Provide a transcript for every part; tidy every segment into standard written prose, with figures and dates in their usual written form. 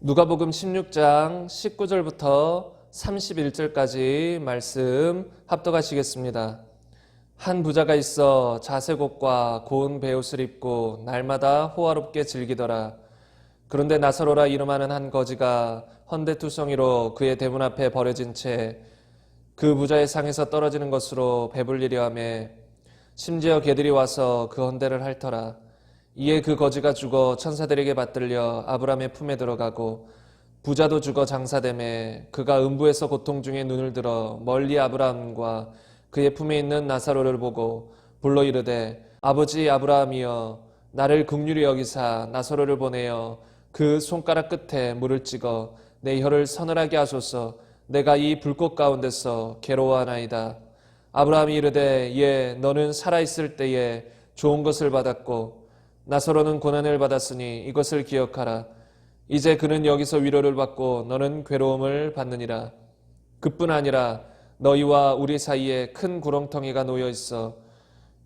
누가복음 16장 19절부터 31절까지 말씀 합독하시겠습니다. 한 부자가 있어 자색옷과 고운 베옷을 입고 날마다 호화롭게 즐기더라. 그런데 나사로라 이름하는 한 거지가 헌데투성이로 그의 대문 앞에 버려진 채 그 부자의 상에서 떨어지는 것으로 배불리려 하며 심지어 개들이 와서 그 헌데를 핥더라. 이에 그 거지가 죽어 천사들에게 받들려 아브라함의 품에 들어가고 부자도 죽어 장사되매 그가 음부에서 고통 중에 눈을 들어 멀리 아브라함과 그의 품에 있는 나사로를 보고 불러 이르되 아버지 아브라함이여 나를 긍휼히 여기사 나사로를 보내어 그 손가락 끝에 물을 찍어 내 혀를 서늘하게 하소서. 내가 이 불꽃 가운데서 괴로워하나이다. 아브라함이 이르되 예 너는 살아있을 때에 좋은 것을 받았고 나사로는 고난을 받았으니 이것을 기억하라. 이제 그는 여기서 위로를 받고 너는 괴로움을 받느니라. 그뿐 아니라 너희와 우리 사이에 큰 구렁텅이가 놓여 있어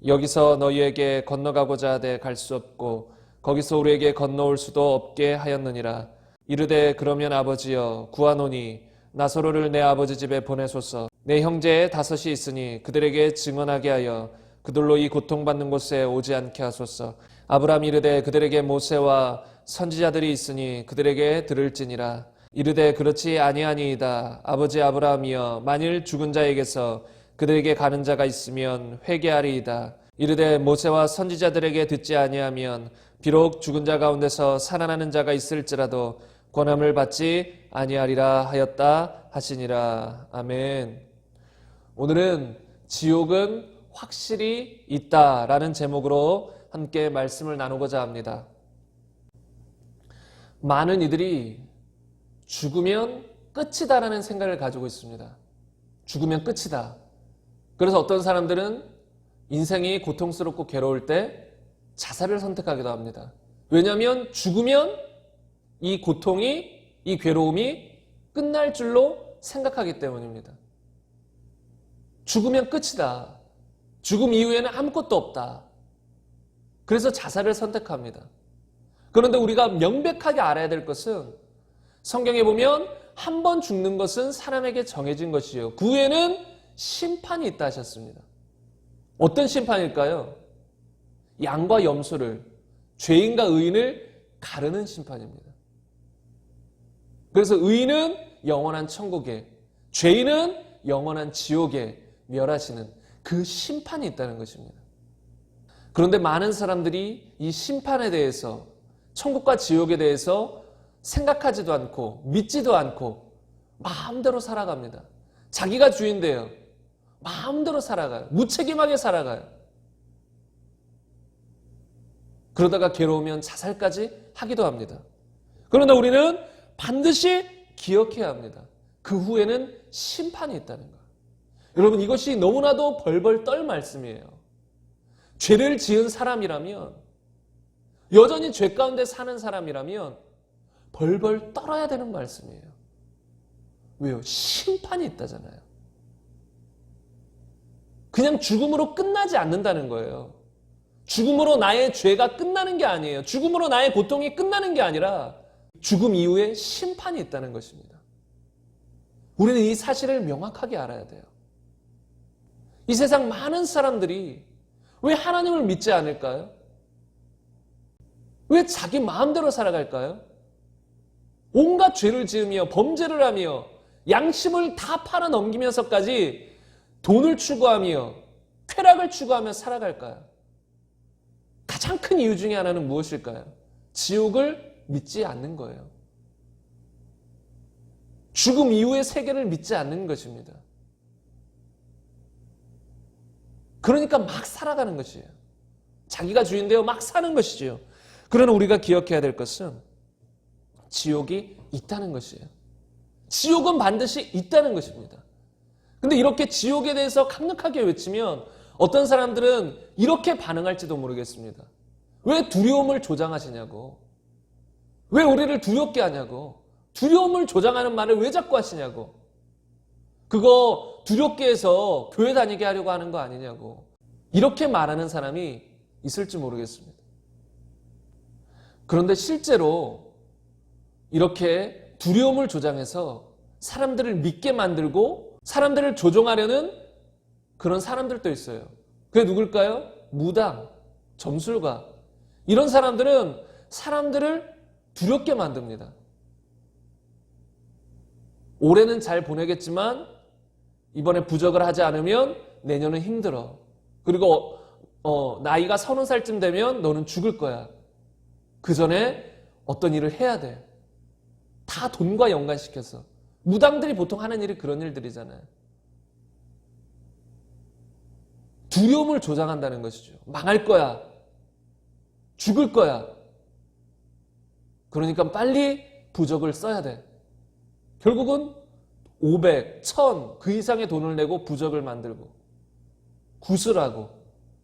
여기서 너희에게 건너가고자 하되 갈 수 없고 거기서 우리에게 건너올 수도 없게 하였느니라. 이르되 그러면 아버지여 구하노니 나사로를 내 아버지 집에 보내소서. 내 형제 5이 있으니 그들에게 증언하게 하여 그들로 이 고통받는 곳에 오지 않게 하소서. 아브라함이 이르되 그들에게 모세와 선지자들이 있으니 그들에게 들을지니라. 이르되 그렇지 아니하니이다. 아버지 아브라함이여 만일 죽은 자에게서 그들에게 가는 자가 있으면 회개하리이다. 이르되 모세와 선지자들에게 듣지 아니하면 비록 죽은 자 가운데서 살아나는 자가 있을지라도 권함을 받지 아니하리라 하였다 하시니라. 아멘. 오늘은 지옥은 확실히 있다라는 제목으로 함께 말씀을 나누고자 합니다. 많은 이들이 죽으면 끝이다라는 생각을 가지고 있습니다. 죽으면 끝이다. 그래서 어떤 사람들은 인생이 고통스럽고 괴로울 때 자살을 선택하기도 합니다. 왜냐하면 죽으면 이 고통이, 이 괴로움이 끝날 줄로 생각하기 때문입니다. 죽으면 끝이다. 죽음 이후에는 아무것도 없다. 그래서 자살을 선택합니다. 그런데 우리가 명백하게 알아야 될 것은 성경에 보면 한 번 죽는 것은 사람에게 정해진 것이요. 그 후에는 심판이 있다 하셨습니다. 어떤 심판일까요? 양과 염소를, 죄인과 의인을 가르는 심판입니다. 그래서 의인은 영원한 천국에, 죄인은 영원한 지옥에 멸하시는 그 심판이 있다는 것입니다. 그런데 많은 사람들이 이 심판에 대해서, 천국과 지옥에 대해서 생각하지도 않고 믿지도 않고 마음대로 살아갑니다. 자기가 주인데요. 마음대로 살아가요. 무책임하게 살아가요. 그러다가 괴로우면 자살까지 하기도 합니다. 그러나 우리는 반드시 기억해야 합니다. 그 후에는 심판이 있다는 것. 여러분 이것이 너무나도 벌벌 떨 말씀이에요. 죄를 지은 사람이라면, 여전히 죄 가운데 사는 사람이라면 벌벌 떨어야 되는 말씀이에요. 왜요? 심판이 있다잖아요. 그냥 죽음으로 끝나지 않는다는 거예요. 죽음으로 나의 죄가 끝나는 게 아니에요. 죽음으로 나의 고통이 끝나는 게 아니라 죽음 이후에 심판이 있다는 것입니다. 우리는 이 사실을 명확하게 알아야 돼요. 이 세상 많은 사람들이 왜 하나님을 믿지 않을까요? 왜 자기 마음대로 살아갈까요? 온갖 죄를 지으며 범죄를 하며 양심을 다 팔아넘기면서까지 돈을 추구하며 쾌락을 추구하며 살아갈까요? 가장 큰 이유 중에 하나는 무엇일까요? 지옥을 믿지 않는 거예요. 죽음 이후의 세계를 믿지 않는 것입니다. 그러니까 막 살아가는 것이에요. 자기가 주인되어 막 사는 것이지요. 그러나 우리가 기억해야 될 것은 지옥이 있다는 것이에요. 지옥은 반드시 있다는 것입니다. 근데 이렇게 지옥에 대해서 강력하게 외치면 어떤 사람들은 이렇게 반응할지도 모르겠습니다. 왜 두려움을 조장하시냐고. 왜 우리를 두렵게 하냐고. 두려움을 조장하는 말을 왜 자꾸 하시냐고. 그거 두렵게 해서 교회 다니게 하려고 하는 거 아니냐고. 이렇게 말하는 사람이 있을지 모르겠습니다. 그런데 실제로 이렇게 두려움을 조장해서 사람들을 믿게 만들고 사람들을 조종하려는 그런 사람들도 있어요. 그게 누굴까요? 무당, 점술가. 이런 사람들은 사람들을 두렵게 만듭니다. 올해는 잘 보내겠지만 이번에 부적을 하지 않으면 내년은 힘들어. 그리고 나이가 30살쯤 되면 너는 죽을 거야. 그 전에 어떤 일을 해야 돼. 다 돈과 연관시켜서. 무당들이 보통 하는 일이 그런 일들이잖아요. 두려움을 조장한다는 것이죠. 망할 거야. 죽을 거야. 그러니까 빨리 부적을 써야 돼. 결국은 500, 1000 그 이상의 돈을 내고 부적을 만들고 구슬하고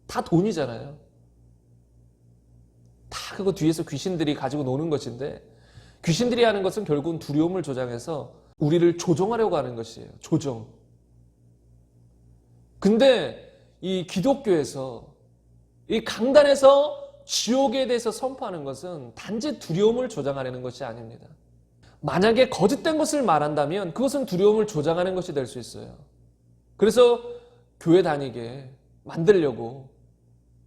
다 돈이잖아요. 다 그거 뒤에서 귀신들이 가지고 노는 것인데 귀신들이 하는 것은 결국은 두려움을 조장해서 우리를 조종하려고 하는 것이에요. 조종. 근데 이 기독교에서 이 강단에서 지옥에 대해서 선포하는 것은 단지 두려움을 조장하려는 것이 아닙니다. 만약에 거짓된 것을 말한다면 그것은 두려움을 조장하는 것이 될 수 있어요. 그래서 교회 다니게 만들려고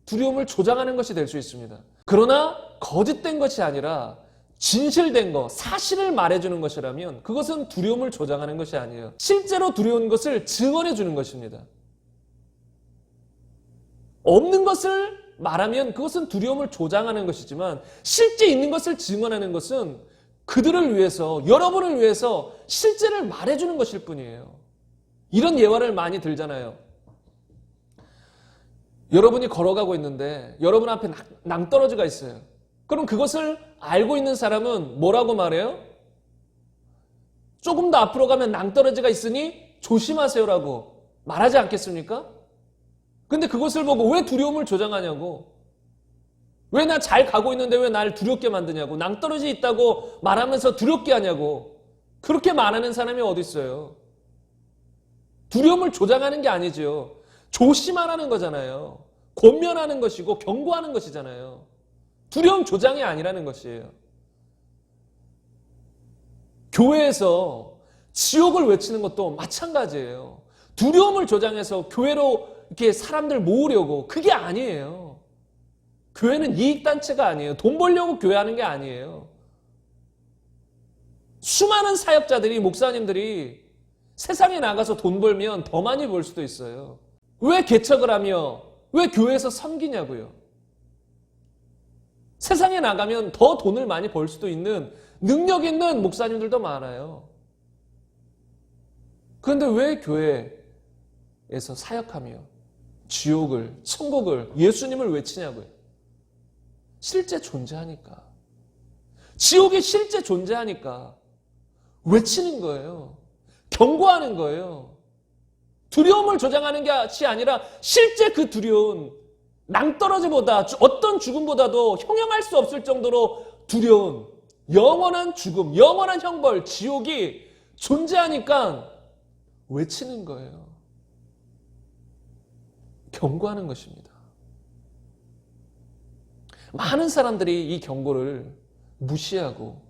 두려움을 조장하는 것이 될 수 있습니다. 그러나 거짓된 것이 아니라 진실된 것, 사실을 말해주는 것이라면 그것은 두려움을 조장하는 것이 아니에요. 실제로 두려운 것을 증언해 주는 것입니다. 없는 것을 말하면 그것은 두려움을 조장하는 것이지만 실제 있는 것을 증언하는 것은 그들을 위해서, 여러분을 위해서 실제를 말해주는 것일 뿐이에요. 이런 예화를 많이 들잖아요. 여러분이 걸어가고 있는데 여러분 앞에 낭떠러지가 있어요. 그럼 그것을 알고 있는 사람은 뭐라고 말해요? 조금 더 앞으로 가면 낭떠러지가 있으니 조심하세요라고 말하지 않겠습니까? 근데 그것을 보고 왜 두려움을 조장하냐고. 왜 나 잘 가고 있는데 왜 나를 두렵게 만드냐고. 낭떠러지 있다고 말하면서 두렵게 하냐고. 그렇게 말하는 사람이 어디 있어요. 두려움을 조장하는 게 아니죠. 조심하라는 거잖아요. 권면하는 것이고 경고하는 것이잖아요. 두려움 조장이 아니라는 것이에요. 교회에서 지옥을 외치는 것도 마찬가지예요. 두려움을 조장해서 교회로 이렇게 사람들 모으려고, 그게 아니에요. 교회는 이익단체가 아니에요. 돈 벌려고 교회하는 게 아니에요. 수많은 사역자들이, 목사님들이 세상에 나가서 돈 벌면 더 많이 벌 수도 있어요. 왜 개척을 하며 왜 교회에서 섬기냐고요. 세상에 나가면 더 돈을 많이 벌 수도 있는 능력 있는 목사님들도 많아요. 그런데 왜 교회에서 사역하며 지옥을, 천국을, 예수님을 외치냐고요. 실제 존재하니까. 지옥이 실제 존재하니까 외치는 거예요. 경고하는 거예요. 두려움을 조장하는 것이 아니라 실제 그 두려운 낭떠러지보다 어떤 죽음보다도 형용할 수 없을 정도로 두려운 영원한 죽음, 영원한 형벌, 지옥이 존재하니까 외치는 거예요. 경고하는 것입니다. 많은 사람들이 이 경고를 무시하고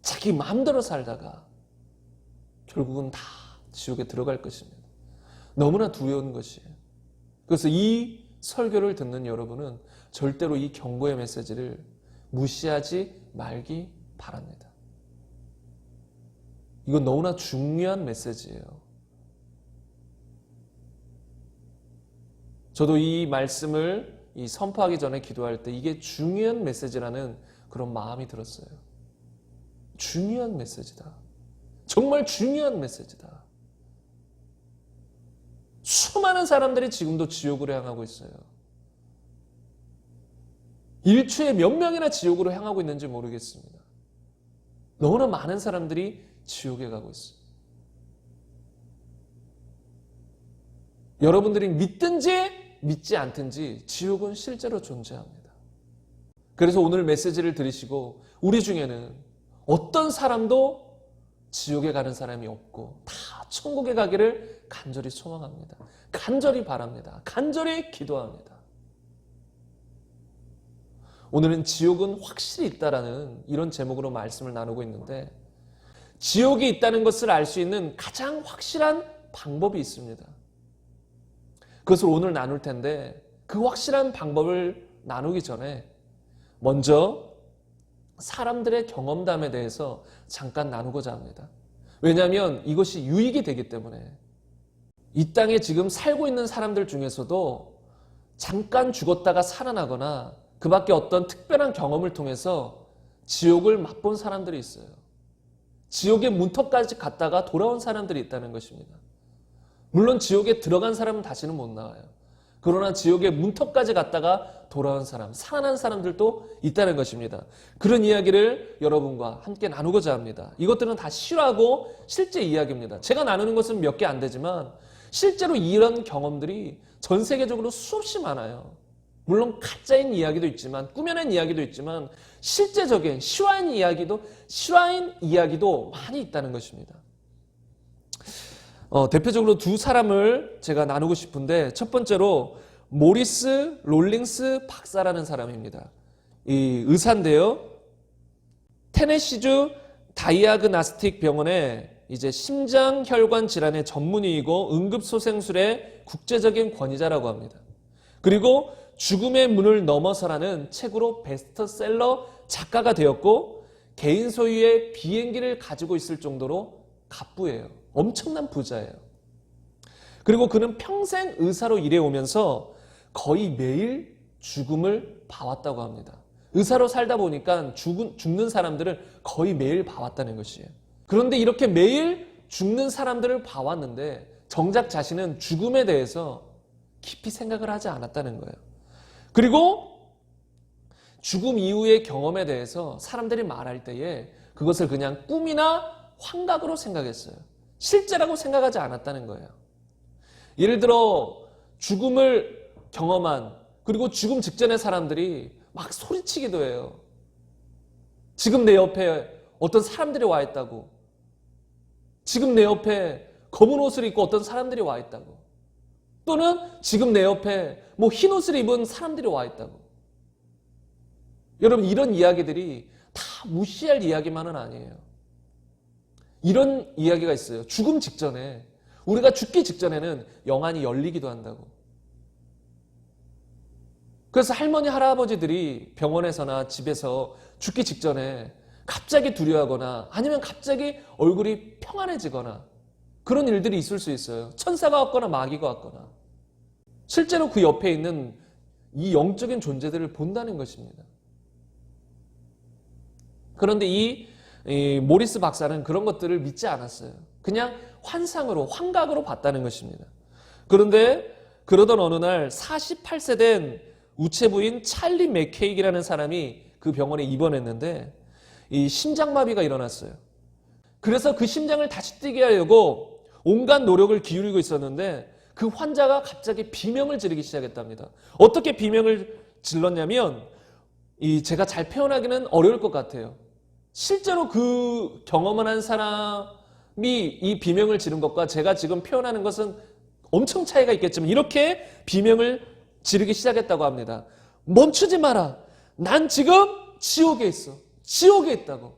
자기 마음대로 살다가 결국은 다 지옥에 들어갈 것입니다. 너무나 두려운 것이에요. 그래서 이 설교를 듣는 여러분은 절대로 이 경고의 메시지를 무시하지 말기 바랍니다. 이건 너무나 중요한 메시지예요. 저도 이 말씀을 선포하기 전에 기도할 때 이게 중요한 메시지라는 그런 마음이 들었어요. 중요한 메시지다. 정말 중요한 메시지다. 수많은 사람들이 지금도 지옥으로 향하고 있어요. 일초에 몇 명이나 지옥으로 향하고 있는지 모르겠습니다. 너무나 많은 사람들이 지옥에 가고 있어요. 여러분들이 믿든지 믿지 않든지 지옥은 실제로 존재합니다. 그래서 오늘 메시지를 들으시고 우리 중에는 어떤 사람도 지옥에 가는 사람이 없고 다 천국에 가기를 간절히 소망합니다. 간절히 바랍니다. 간절히 기도합니다. 오늘은 지옥은 확실히 있다라는 이런 제목으로 말씀을 나누고 있는데, 지옥이 있다는 것을 알 수 있는 가장 확실한 방법이 있습니다. 그것을 오늘 나눌 텐데, 그 확실한 방법을 나누기 전에 먼저 사람들의 경험담에 대해서 잠깐 나누고자 합니다. 왜냐하면 이것이 유익이 되기 때문에. 이 땅에 지금 살고 있는 사람들 중에서도 잠깐 죽었다가 살아나거나 그 밖에 어떤 특별한 경험을 통해서 지옥을 맛본 사람들이 있어요. 지옥의 문턱까지 갔다가 돌아온 사람들이 있다는 것입니다. 물론 지옥에 들어간 사람은 다시는 못 나와요. 그러나 지옥의 문턱까지 갔다가 돌아온 사람, 살아난 사람들도 있다는 것입니다. 그런 이야기를 여러분과 함께 나누고자 합니다. 이것들은 다 실화고 실제 이야기입니다. 제가 나누는 것은 몇 개 안 되지만 실제로 이런 경험들이 전 세계적으로 수없이 많아요. 물론 가짜인 이야기도 있지만, 꾸며낸 이야기도 있지만, 실제적인 실화인 이야기도 많이 있다는 것입니다. 대표적으로 두 사람을 제가 나누고 싶은데, 첫 번째로 모리스 롤링스 박사라는 사람입니다. 이 의사인데요. 테네시주 다이아그나스틱 병원에 이제 심장혈관 질환의 전문의이고 응급소생술의 국제적인 권위자라고 합니다. 그리고 죽음의 문을 넘어서라는 책으로 베스트셀러 작가가 되었고, 개인 소유의 비행기를 가지고 있을 정도로 갑부예요. 엄청난 부자예요. 그리고 그는 평생 의사로 일해오면서 거의 매일 죽음을 봐왔다고 합니다. 의사로 살다 보니까 죽는 사람들을 거의 매일 봐왔다는 것이에요. 그런데 이렇게 매일 죽는 사람들을 봐왔는데 정작 자신은 죽음에 대해서 깊이 생각을 하지 않았다는 거예요. 그리고 죽음 이후의 경험에 대해서 사람들이 말할 때에 그것을 그냥 꿈이나 환각으로 생각했어요. 실제라고 생각하지 않았다는 거예요. 예를 들어 죽음을 경험한, 그리고 죽음 직전의 사람들이 막 소리치기도 해요. 지금 내 옆에 어떤 사람들이 와 있다고. 지금 내 옆에 검은 옷을 입고 어떤 사람들이 와 있다고. 또는 지금 내 옆에 뭐 흰 옷을 입은 사람들이 와 있다고. 여러분, 이런 이야기들이 다 무시할 이야기만은 아니에요. 이런 이야기가 있어요. 죽음 직전에, 우리가 죽기 직전에는 영안이 열리기도 한다고. 그래서 할머니, 할아버지들이 병원에서나 집에서 죽기 직전에 갑자기 두려워하거나 아니면 갑자기 얼굴이 평안해지거나 그런 일들이 있을 수 있어요. 천사가 왔거나 마귀가 왔거나. 실제로 그 옆에 있는 이 영적인 존재들을 본다는 것입니다. 그런데 이 모리스 박사는 그런 것들을 믿지 않았어요. 그냥 환상으로, 환각으로 봤다는 것입니다. 그런데 그러던 어느 날 48세 된 우체부인 찰리 맥케이기라는 사람이 그 병원에 입원했는데 이 심장마비가 일어났어요. 그래서 그 심장을 다시 뛰게 하려고 온갖 노력을 기울이고 있었는데 그 환자가 갑자기 비명을 지르기 시작했답니다. 어떻게 비명을 질렀냐면, 제가 잘 표현하기는 어려울 것 같아요. 실제로 그 경험을 한 사람이 이 비명을 지른 것과 제가 지금 표현하는 것은 엄청 차이가 있겠지만 이렇게 비명을 지르기 시작했다고 합니다. 멈추지 마라. 난 지금 지옥에 있어. 지옥에 있다고.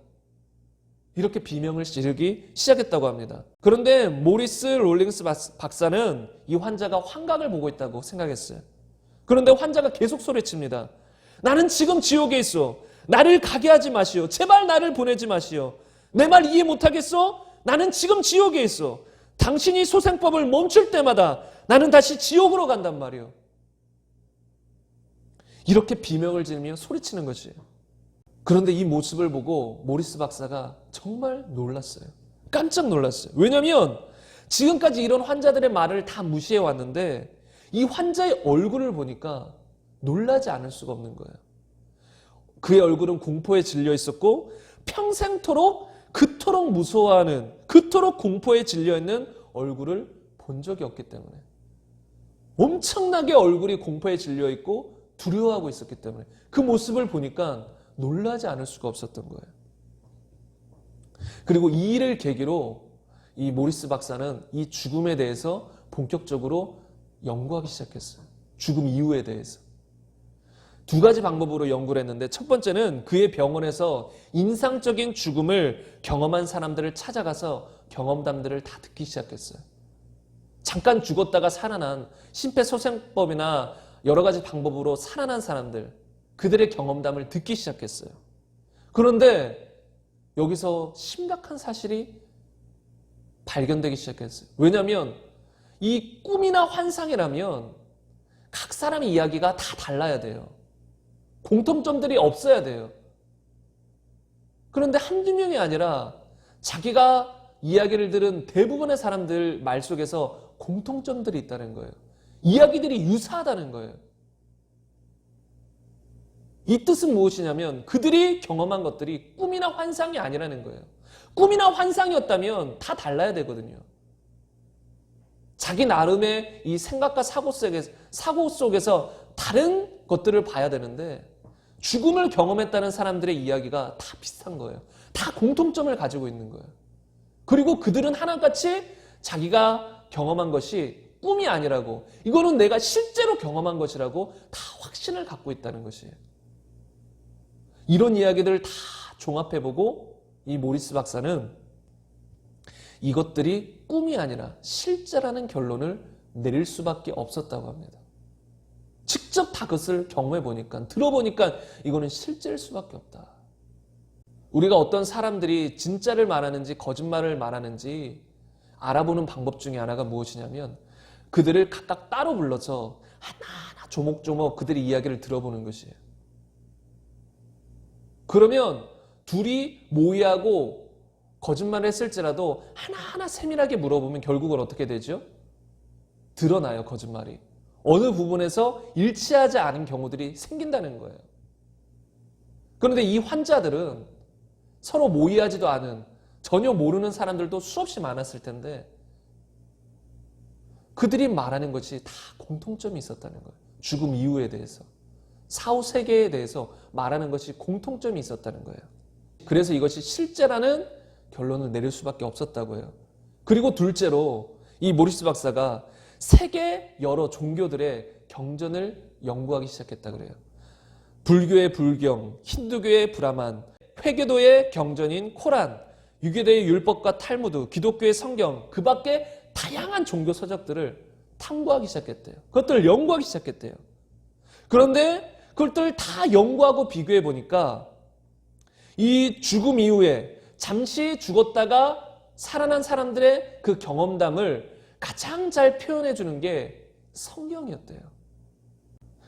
이렇게 비명을 지르기 시작했다고 합니다. 그런데 모리스 롤링스 박사는 이 환자가 환각을 보고 있다고 생각했어요. 그런데 환자가 계속 소리칩니다. 나는 지금 지옥에 있어. 나를 가게 하지 마시오. 제발 나를 보내지 마시오. 내 말 이해 못하겠어? 나는 지금 지옥에 있어. 당신이 소생법을 멈출 때마다 나는 다시 지옥으로 간단 말이오. 이렇게 비명을 지르며 소리치는 것이에요. 그런데 이 모습을 보고 모리스 박사가 정말 놀랐어요. 깜짝 놀랐어요. 왜냐하면 지금까지 이런 환자들의 말을 다 무시해 왔는데 이 환자의 얼굴을 보니까 놀라지 않을 수가 없는 거예요. 그의 얼굴은 공포에 질려 있었고 평생토록 그토록 무서워하는, 그토록 공포에 질려 있는 얼굴을 본 적이 없기 때문에, 엄청나게 얼굴이 공포에 질려 있고 두려워하고 있었기 때문에 그 모습을 보니까 놀라지 않을 수가 없었던 거예요. 그리고 이 일을 계기로 이 모리스 박사는 이 죽음에 대해서 본격적으로 연구하기 시작했어요. 죽음 이후에 대해서. 두 가지 방법으로 연구를 했는데, 첫 번째는 그의 병원에서 인상적인 죽음을 경험한 사람들을 찾아가서 경험담들을 다 듣기 시작했어요. 잠깐 죽었다가 살아난 심폐소생법이나 여러 가지 방법으로 살아난 사람들, 그들의 경험담을 듣기 시작했어요. 그런데 여기서 심각한 사실이 발견되기 시작했어요. 왜냐하면 이 꿈이나 환상이라면 각 사람의 이야기가 다 달라야 돼요. 공통점들이 없어야 돼요. 그런데 한두 명이 아니라 자기가 이야기를 들은 대부분의 사람들 말 속에서 공통점들이 있다는 거예요. 이야기들이 유사하다는 거예요. 이 뜻은 무엇이냐면 그들이 경험한 것들이 꿈이나 환상이 아니라는 거예요. 꿈이나 환상이었다면 다 달라야 되거든요. 자기 나름의 이 생각과 사고 속에서 다른 것들을 봐야 되는데, 죽음을 경험했다는 사람들의 이야기가 다 비슷한 거예요. 다 공통점을 가지고 있는 거예요. 그리고 그들은 하나같이 자기가 경험한 것이 꿈이 아니라고, 이거는 내가 실제로 경험한 것이라고 다 확신을 갖고 있다는 것이에요. 이런 이야기들을 다 종합해보고 이 모리스 박사는 이것들이 꿈이 아니라 실제라는 결론을 내릴 수밖에 없었다고 합니다. 직접 다 그것을 경험해보니까, 들어보니까 이거는 실제일 수밖에 없다. 우리가 어떤 사람들이 진짜를 말하는지 거짓말을 말하는지 알아보는 방법 중에 하나가 무엇이냐면 그들을 각각 따로 불러서 하나하나 조목조목 그들의 이야기를 들어보는 것이에요. 그러면 둘이 모의하고 거짓말을 했을지라도 하나하나 세밀하게 물어보면 결국은 어떻게 되죠? 드러나요, 거짓말이. 어느 부분에서 일치하지 않은 경우들이 생긴다는 거예요. 그런데 이 환자들은 서로 모의하지도 않은, 전혀 모르는 사람들도 수없이 많았을 텐데 그들이 말하는 것이 다 공통점이 있었다는 거예요. 죽음 이후에 대해서, 사후 세계에 대해서 말하는 것이 공통점이 있었다는 거예요. 그래서 이것이 실제라는 결론을 내릴 수밖에 없었다고 해요. 그리고 둘째로 이 모리스 박사가 세계 여러 종교들의 경전을 연구하기 시작했다 그래요. 불교의 불경, 힌두교의 브라만, 회계도의 경전인 코란, 유교대의 율법과 탈무드, 기독교의 성경, 그 밖에 다양한 종교 서적들을 탐구하기 시작했대요. 그것들을 연구하기 시작했대요. 그런데 그것들을 다 연구하고 비교해 보니까 이 죽음 이후에 잠시 죽었다가 살아난 사람들의 그 경험담을 가장 잘 표현해 주는 게 성경이었대요.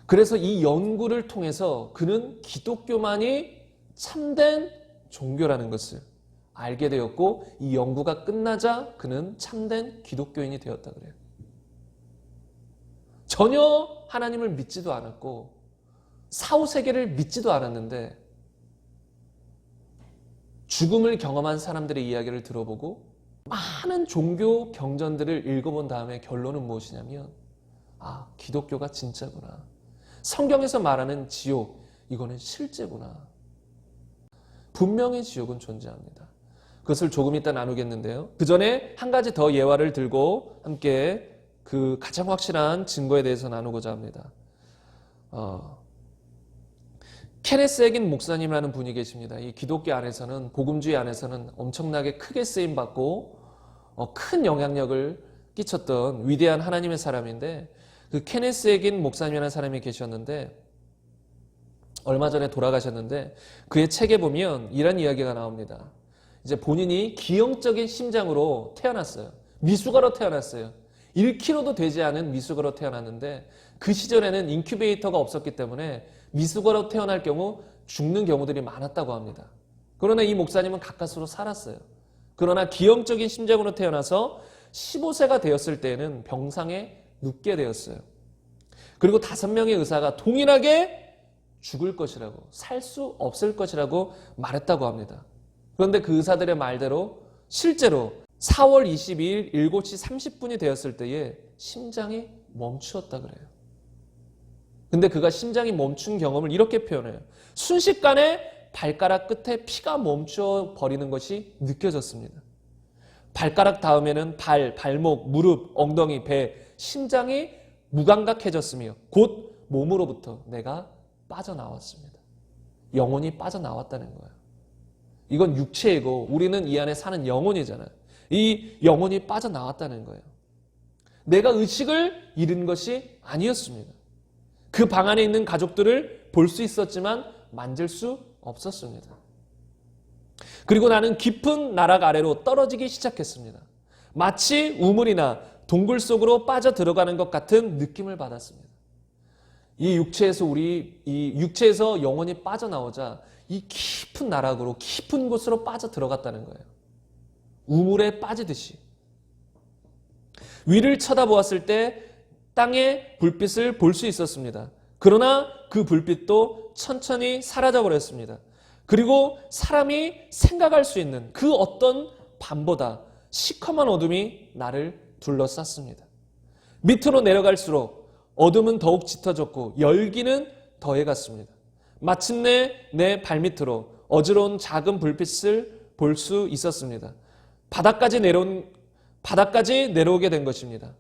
그래서 이 연구를 통해서 그는 기독교만이 참된 종교라는 것을 알게 되었고, 이 연구가 끝나자 그는 참된 기독교인이 되었다 그래요. 전혀 하나님을 믿지도 않았고 사후 세계를 믿지도 않았는데 죽음을 경험한 사람들의 이야기를 들어보고 많은 종교 경전들을 읽어본 다음에 결론은 무엇이냐면, 아, 기독교가 진짜구나. 성경에서 말하는 지옥, 이거는 실제구나. 분명히 지옥은 존재합니다. 그것을 조금 이따 나누겠는데요. 그 전에 한 가지 더 예화를 들고 함께 그 가장 확실한 증거에 대해서 나누고자 합니다. 케네스 해긴 목사님이라는 분이 계십니다. 이 기독교 안에서는, 복음주의 안에서는 엄청나게 크게 쓰임받고 큰 영향력을 끼쳤던 위대한 하나님의 사람인데, 그 케네스 해긴 목사님이라는 사람이 계셨는데 얼마 전에 돌아가셨는데, 그의 책에 보면 이런 이야기가 나옵니다. 이제 본인이 기형적인 심장으로 태어났어요. 미숙아로 태어났어요. 1kg도 되지 않은 미숙아로 태어났는데, 그 시절에는 인큐베이터가 없었기 때문에 미숙아로 태어날 경우 죽는 경우들이 많았다고 합니다. 그러나 이 목사님은 가까스로 살았어요. 그러나 기형적인 심장으로 태어나서 15세가 되었을 때에는 병상에 눕게 되었어요. 그리고 5명의 의사가 동일하게 죽을 것이라고, 살 수 없을 것이라고 말했다고 합니다. 그런데 그 의사들의 말대로 실제로 4월 22일 7시 30분이 되었을 때에 심장이 멈추었다 그래요. 근데 그가 심장이 멈춘 경험을 이렇게 표현해요. 순식간에 발가락 끝에 피가 멈춰 버리는 것이 느껴졌습니다. 발가락 다음에는 발, 발목, 무릎, 엉덩이, 배, 심장이 무감각해졌으며 곧 몸으로부터 내가 빠져나왔습니다. 영혼이 빠져나왔다는 거예요. 이건 육체이고 우리는 이 안에 사는 영혼이잖아요. 이 영혼이 빠져나왔다는 거예요. 내가 의식을 잃은 것이 아니었습니다. 그 방 안에 있는 가족들을 볼 수 있었지만 만질 수 없었습니다. 그리고 나는 깊은 나락 아래로 떨어지기 시작했습니다. 마치 우물이나 동굴 속으로 빠져 들어가는 것 같은 느낌을 받았습니다. 이 육체에서 영혼이 빠져나오자 이 깊은 나락으로 깊은 곳으로 빠져 들어갔다는 거예요. 우물에 빠지듯이. 위를 쳐다보았을 때 땅의 불빛을 볼 수 있었습니다. 그러나 그 불빛도 천천히 사라져 버렸습니다. 그리고 사람이 생각할 수 있는 그 어떤 밤보다 시커먼 어둠이 나를 둘러쌌습니다. 밑으로 내려갈수록 어둠은 더욱 짙어졌고 열기는 더해갔습니다. 마침내 내 발밑으로 어지러운 작은 불빛을 볼 수 있었습니다. 바닥까지 내려오게 된 것입니다.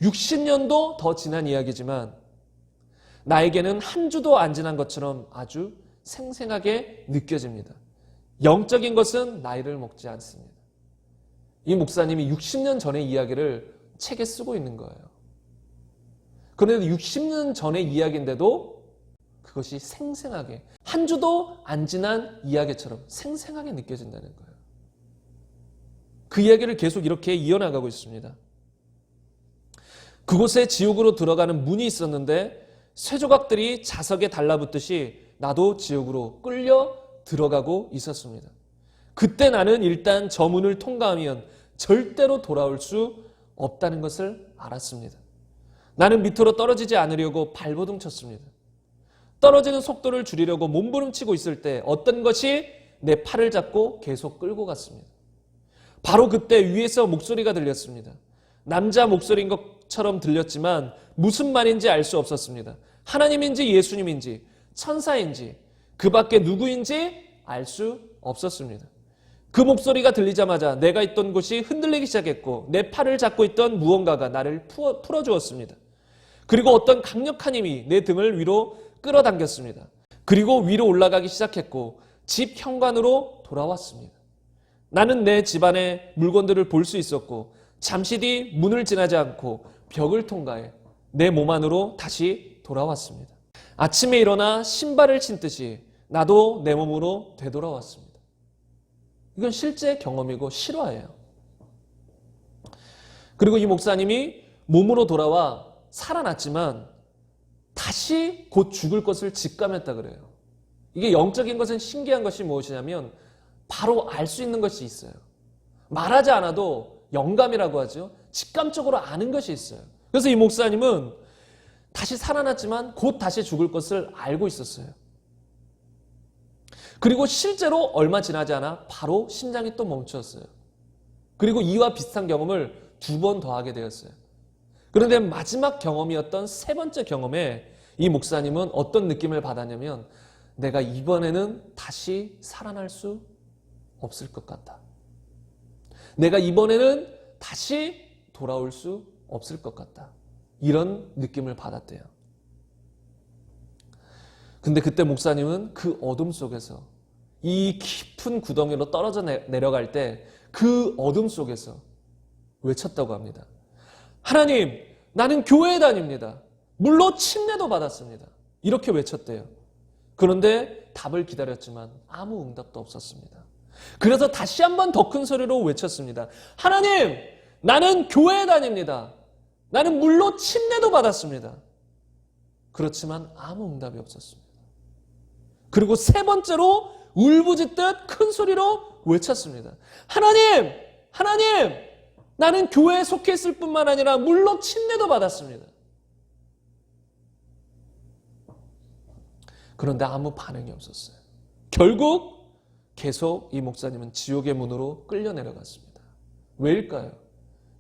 60년도 더 지난 이야기지만 나에게는 한 주도 안 지난 것처럼 아주 생생하게 느껴집니다. 영적인 것은 나이를 먹지 않습니다. 이 목사님이 60년 전의 이야기를 책에 쓰고 있는 거예요. 그런데 60년 전의 이야기인데도 그것이 생생하게 한 주도 안 지난 이야기처럼 생생하게 느껴진다는 거예요. 그 이야기를 계속 이렇게 이어나가고 있습니다. 그곳에 지옥으로 들어가는 문이 있었는데 쇠조각들이 자석에 달라붙듯이 나도 지옥으로 끌려 들어가고 있었습니다. 그때 나는 일단 저 문을 통과하면 절대로 돌아올 수 없다는 것을 알았습니다. 나는 밑으로 떨어지지 않으려고 발버둥 쳤습니다. 떨어지는 속도를 줄이려고 몸부림치고 있을 때 어떤 것이 내 팔을 잡고 계속 끌고 갔습니다. 바로 그때 위에서 목소리가 들렸습니다. 남자 목소리인 것처럼 들렸지만 무슨 말인지 알 수 없었습니다. 하나님인지 예수님인지 천사인지 그 밖에 누구인지 알 수 없었습니다. 그 목소리가 들리자마자 내가 있던 곳이 흔들리기 시작했고 내 팔을 잡고 있던 무언가가 나를 풀어주었습니다. 그리고 어떤 강력한 힘이 내 등을 위로 끌어당겼습니다. 그리고 위로 올라가기 시작했고 집 현관으로 돌아왔습니다. 나는 내 집안의 물건들을 볼 수 있었고 잠시 뒤 문을 지나지 않고 벽을 통과해 내 몸 안으로 다시 돌아왔습니다. 아침에 일어나 신발을 신듯이 나도 내 몸으로 되돌아왔습니다. 이건 실제 경험이고 실화예요. 그리고 이 목사님이 몸으로 돌아와 살아났지만 다시 곧 죽을 것을 직감했다 그래요. 이게 영적인 것은 신기한 것이 무엇이냐면 바로 알 수 있는 것이 있어요. 말하지 않아도 영감이라고 하죠. 직감적으로 아는 것이 있어요. 그래서 이 목사님은 다시 살아났지만 곧 다시 죽을 것을 알고 있었어요. 그리고 실제로 얼마 지나지 않아 바로 심장이 또 멈추었어요. 그리고 이와 비슷한 경험을 2번 더 하게 되었어요. 그런데 마지막 경험이었던 3번째 경험에 이 목사님은 어떤 느낌을 받았냐면 내가 이번에는 다시 살아날 수 없을 것 같다. 내가 이번에는 다시 돌아올 수 없을 것 같다. 이런 느낌을 받았대요. 근데 그때 목사님은 그 어둠 속에서 이 깊은 구덩이로 떨어져 내려갈 때 그 어둠 속에서 외쳤다고 합니다. 하나님, 나는 교회에 다닙니다. 물로 침례도 받았습니다. 이렇게 외쳤대요. 그런데 답을 기다렸지만 아무 응답도 없었습니다. 그래서 다시 한번 더 큰 소리로 외쳤습니다. 하나님, 나는 교회에 다닙니다. 나는 물로 침례도 받았습니다. 그렇지만 아무 응답이 없었습니다. 그리고 3번째로 울부짖듯 큰 소리로 외쳤습니다. 하나님! 하나님! 나는 교회에 속해 있을 뿐만 아니라 물로 침례도 받았습니다. 그런데 아무 반응이 없었어요. 결국 계속 이 목사님은 지옥의 문으로 끌려 내려갔습니다. 왜일까요?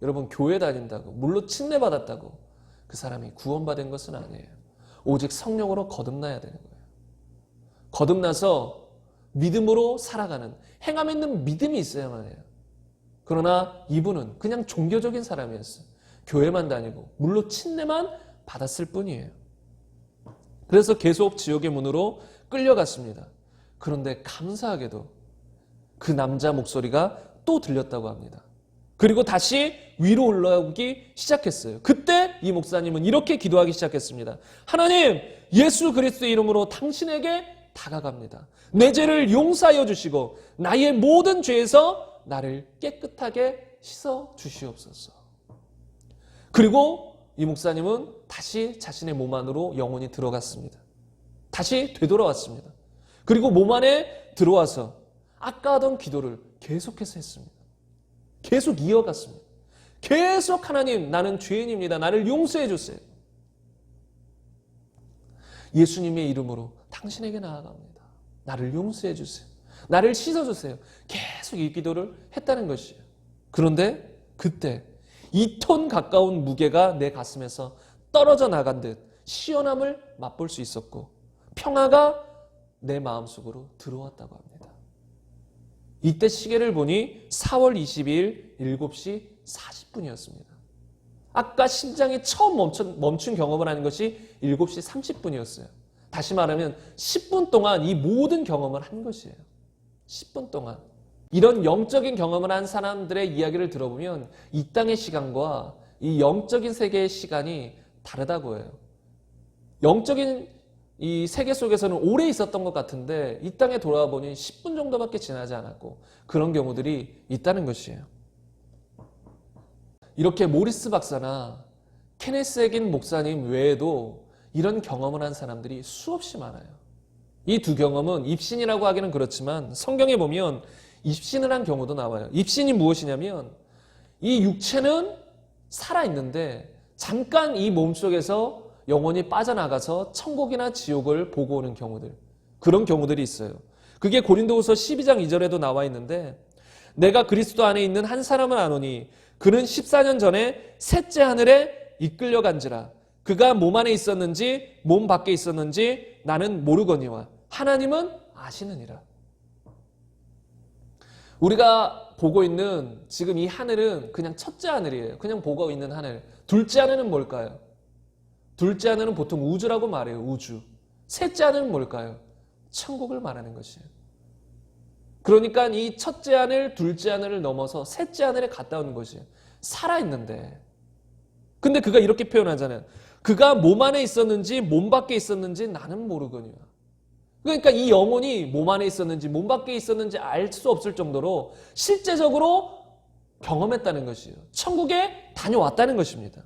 여러분, 교회 다닌다고 물로 침례 받았다고 그 사람이 구원받은 것은 아니에요. 오직 성령으로 거듭나야 되는 거예요. 거듭나서 믿음으로 살아가는 행함에 있는 믿음이 있어야만 해요. 그러나 이분은 그냥 종교적인 사람이었어요. 교회만 다니고 물로 침례만 받았을 뿐이에요. 그래서 계속 지옥의 문으로 끌려갔습니다. 그런데 감사하게도 그 남자 목소리가 또 들렸다고 합니다. 그리고 다시 위로 올라오기 시작했어요. 그때 이 목사님은 이렇게 기도하기 시작했습니다. 하나님, 예수 그리스도의 이름으로 당신에게 다가갑니다. 내 죄를 용서하여 주시고 나의 모든 죄에서 나를 깨끗하게 씻어 주시옵소서. 그리고 이 목사님은 다시 자신의 몸 안으로 영혼이 들어갔습니다. 다시 되돌아왔습니다. 그리고 몸 안에 들어와서 아까 하던 기도를 계속해서 했습니다. 계속 이어갔습니다. 계속 하나님, 나는 죄인입니다. 나를 용서해 주세요. 예수님의 이름으로 당신에게 나아갑니다. 나를 용서해 주세요. 나를 씻어주세요. 계속 이 기도를 했다는 것이에요. 그런데 그때 2톤 가까운 무게가 내 가슴에서 떨어져 나간 듯 시원함을 맛볼 수 있었고 평화가 내 마음속으로 들어왔다고 합니다. 이때 시계를 보니 4월 22일 7시 40분이었습니다. 아까 심장이 처음 멈춘 경험을 하는 것이 7시 30분이었어요. 다시 말하면 10분 동안 이 모든 경험을 한 것이에요. 10분 동안. 이런 영적인 경험을 한 사람들의 이야기를 들어보면 이 땅의 시간과 이 영적인 세계의 시간이 다르다고 해요. 영적인 이 세계 속에서는 오래 있었던 것 같은데 이 땅에 돌아와 보니 10분 정도밖에 지나지 않았고 그런 경우들이 있다는 것이에요. 이렇게 모리스 박사나 케네스 해긴 목사님 외에도 이런 경험을 한 사람들이 수없이 많아요. 이 두 경험은 입신이라고 하기는 그렇지만 성경에 보면 입신을 한 경우도 나와요. 입신이 무엇이냐면 이 육체는 살아있는데 잠깐 이 몸속에서 영혼이 빠져나가서 천국이나 지옥을 보고 오는 경우들, 그런 경우들이 있어요. 그게 고린도후서 12장 2절에도 나와 있는데 내가 그리스도 안에 있는 한 사람을 아노니 그는 14년 전에 셋째 하늘에 이끌려간지라 그가 몸 안에 있었는지 몸 밖에 있었는지 나는 모르거니와 하나님은 아시느니라. 우리가 보고 있는 지금 이 하늘은 그냥 첫째 하늘이에요. 그냥 보고 있는 하늘. 둘째 하늘은 뭘까요? 둘째 하늘은 보통 우주라고 말해요. 우주. 셋째 하늘은 뭘까요? 천국을 말하는 것이에요. 그러니까 이 첫째 하늘, 둘째 하늘을 넘어서 셋째 하늘에 갔다 오는 것이에요. 살아있는데. 근데 그가 이렇게 표현하잖아요. 그가 몸 안에 있었는지 몸 밖에 있었는지 나는 모르거니와. 그러니까 이 영혼이 몸 안에 있었는지 몸 밖에 있었는지 알 수 없을 정도로 실제적으로 경험했다는 것이에요. 천국에 다녀왔다는 것입니다.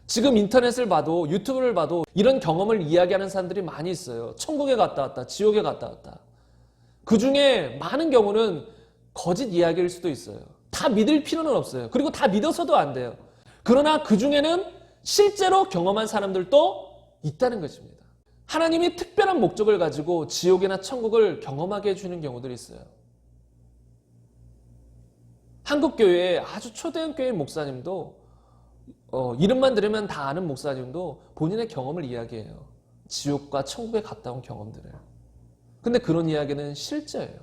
지금 인터넷을 봐도 유튜브를 봐도 이런 경험을 이야기하는 사람들이 많이 있어요. 천국에 갔다 왔다, 지옥에 갔다 왔다. 그 중에 많은 경우는 거짓 이야기일 수도 있어요. 다 믿을 필요는 없어요. 그리고 다 믿어서도 안 돼요. 그러나 그 중에는 실제로 경험한 사람들도 있다는 것입니다. 하나님이 특별한 목적을 가지고 지옥이나 천국을 경험하게 해주는 경우들이 있어요. 한국교회의 아주 초대형 교회 목사님도 이름만 들으면 다 아는 목사님도 본인의 경험을 이야기해요. 지옥과 천국에 갔다 온 경험들을. 근데 그런 이야기는 실제예요.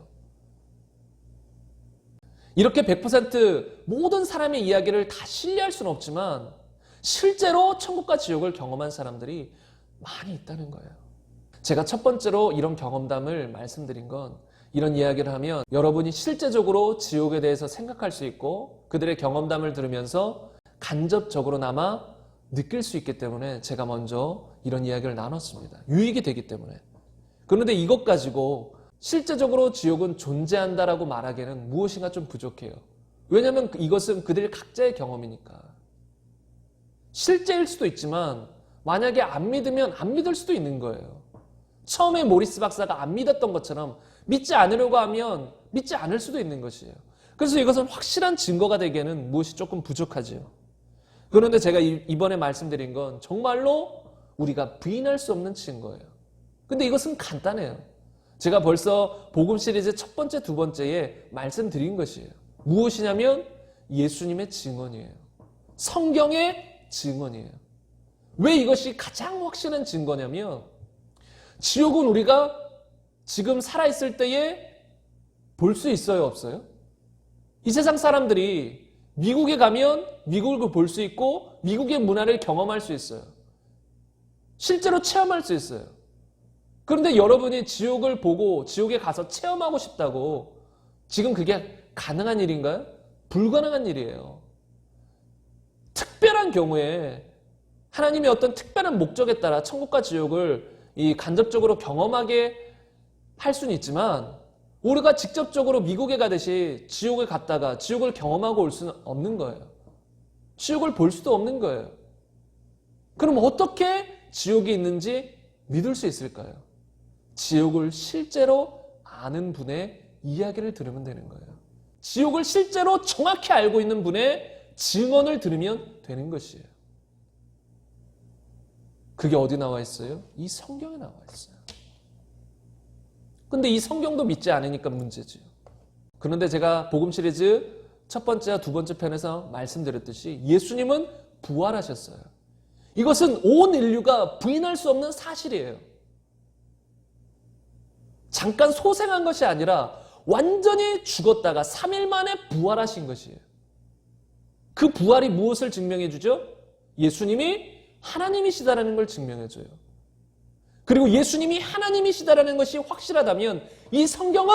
이렇게 100% 모든 사람의 이야기를 다 신뢰할 수는 없지만 실제로 천국과 지옥을 경험한 사람들이 많이 있다는 거예요. 제가 첫 번째로 이런 경험담을 말씀드린 건 이런 이야기를 하면 여러분이 실제적으로 지옥에 대해서 생각할 수 있고 그들의 경험담을 들으면서 간접적으로나마 느낄 수 있기 때문에 제가 먼저 이런 이야기를 나눴습니다. 유익이 되기 때문에. 그런데 이것 가지고 실제적으로 지옥은 존재한다라고 말하기에는 무엇인가 좀 부족해요. 왜냐하면 이것은 그들 각자의 경험이니까. 실제일 수도 있지만 만약에 안 믿으면 안 믿을 수도 있는 거예요. 처음에 모리스 박사가 안 믿었던 것처럼 믿지 않으려고 하면 믿지 않을 수도 있는 것이에요. 그래서 이것은 확실한 증거가 되기에는 무엇이 조금 부족하지요. 그런데 제가 이번에 말씀드린 건 정말로 우리가 부인할 수 없는 증거예요. 근데 이것은 간단해요. 제가 벌써 복음 시리즈 첫 번째, 두 번째에 말씀드린 것이에요. 무엇이냐면 예수님의 증언이에요. 성경의 증언이에요. 왜 이것이 가장 확실한 증거냐면 지옥은 우리가 지금 살아있을 때에 볼 수 있어요, 없어요? 이 세상 사람들이 미국에 가면 미국을 볼 수 있고 미국의 문화를 경험할 수 있어요. 실제로 체험할 수 있어요. 그런데 여러분이 지옥을 보고 지옥에 가서 체험하고 싶다고 지금 그게 가능한 일인가요? 불가능한 일이에요. 특별한 경우에 하나님의 어떤 특별한 목적에 따라 천국과 지옥을 간접적으로 경험하게 할 수는 있지만 우리가 직접적으로 미국에 가듯이 지옥에 갔다가 지옥을 경험하고 올 수는 없는 거예요. 지옥을 볼 수도 없는 거예요. 그럼 어떻게 지옥이 있는지 믿을 수 있을까요? 지옥을 실제로 아는 분의 이야기를 들으면 되는 거예요. 지옥을 실제로 정확히 알고 있는 분의 증언을 들으면 되는 것이에요. 그게 어디 나와 있어요? 이 성경에 나와 있어요. 근데 이 성경도 믿지 않으니까 문제지요. 그런데 제가 복음 시리즈 첫 번째와 두 번째 편에서 말씀드렸듯이 예수님은 부활하셨어요. 이것은 온 인류가 부인할 수 없는 사실이에요. 잠깐 소생한 것이 아니라 완전히 죽었다가 3일 만에 부활하신 것이에요. 그 부활이 무엇을 증명해 주죠? 예수님이 하나님이시다라는 걸 증명해 줘요. 그리고 예수님이 하나님이시다라는 것이 확실하다면 이 성경은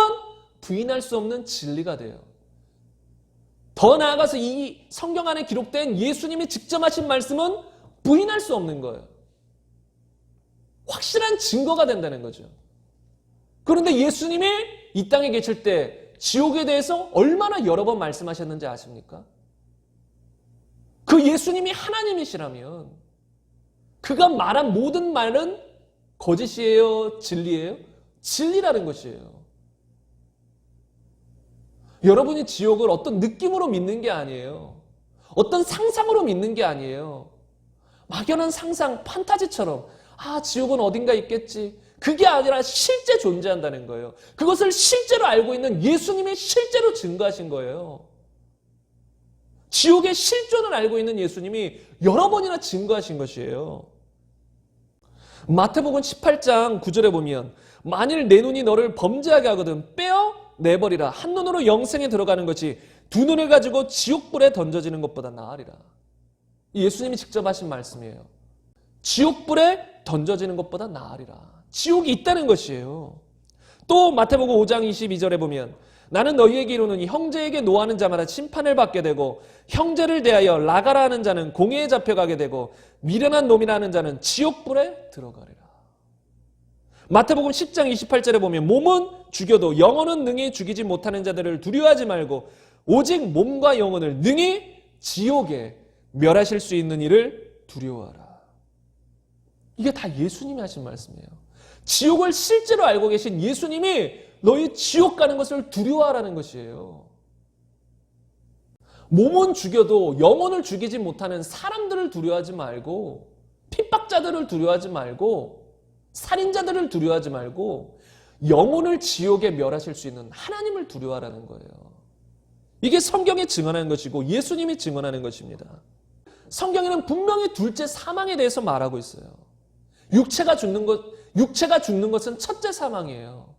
부인할 수 없는 진리가 돼요. 더 나아가서 이 성경 안에 기록된 예수님이 직접 하신 말씀은 부인할 수 없는 거예요. 확실한 증거가 된다는 거죠. 그런데 예수님이 이 땅에 계실 때 지옥에 대해서 얼마나 여러 번 말씀하셨는지 아십니까? 그 예수님이 하나님이시라면 그가 말한 모든 말은 거짓이에요? 진리예요? 진리라는 것이에요. 여러분이 지옥을 어떤 느낌으로 믿는 게 아니에요. 어떤 상상으로 믿는 게 아니에요. 막연한 상상, 판타지처럼 지옥은 어딘가 있겠지. 그게 아니라 실제 존재한다는 거예요. 그것을 실제로 알고 있는 예수님이 실제로 증거하신 거예요. 지옥의 실존을 알고 있는 예수님이 여러 번이나 증거하신 것이에요. 마태복음 18장 9절에 보면 만일 내 눈이 너를 범죄하게 하거든 빼어 내버리라. 한 눈으로 영생에 들어가는 것이 두 눈을 가지고 지옥불에 던져지는 것보다 나으리라. 예수님이 직접 하신 말씀이에요. 지옥불에 던져지는 것보다 나으리라. 지옥이 있다는 것이에요. 또 마태복음 5장 22절에 보면 나는 너희에게 이르노니 형제에게 노하는 자마다 심판을 받게 되고 형제를 대하여 나가라 하는 자는 공회에 잡혀가게 되고 미련한 놈이라 하는 자는 지옥불에 들어가리라. 마태복음 10장 28절에 보면 몸은 죽여도 영혼은 능히 죽이지 못하는 자들을 두려워하지 말고 오직 몸과 영혼을 능히 지옥에 멸하실 수 있는 이를 두려워하라. 이게 다 예수님이 하신 말씀이에요. 지옥을 실제로 알고 계신 예수님이 너희 지옥 가는 것을 두려워하라는 것이에요. 몸은 죽여도 영혼을 죽이지 못하는 사람들을 두려워하지 말고 핍박자들을 두려워하지 말고 살인자들을 두려워하지 말고 영혼을 지옥에 멸하실 수 있는 하나님을 두려워하라는 거예요. 이게 성경이 증언하는 것이고 예수님이 증언하는 것입니다. 성경에는 분명히 둘째 사망에 대해서 말하고 있어요. 육체가 죽는 것은 첫째 사망이에요.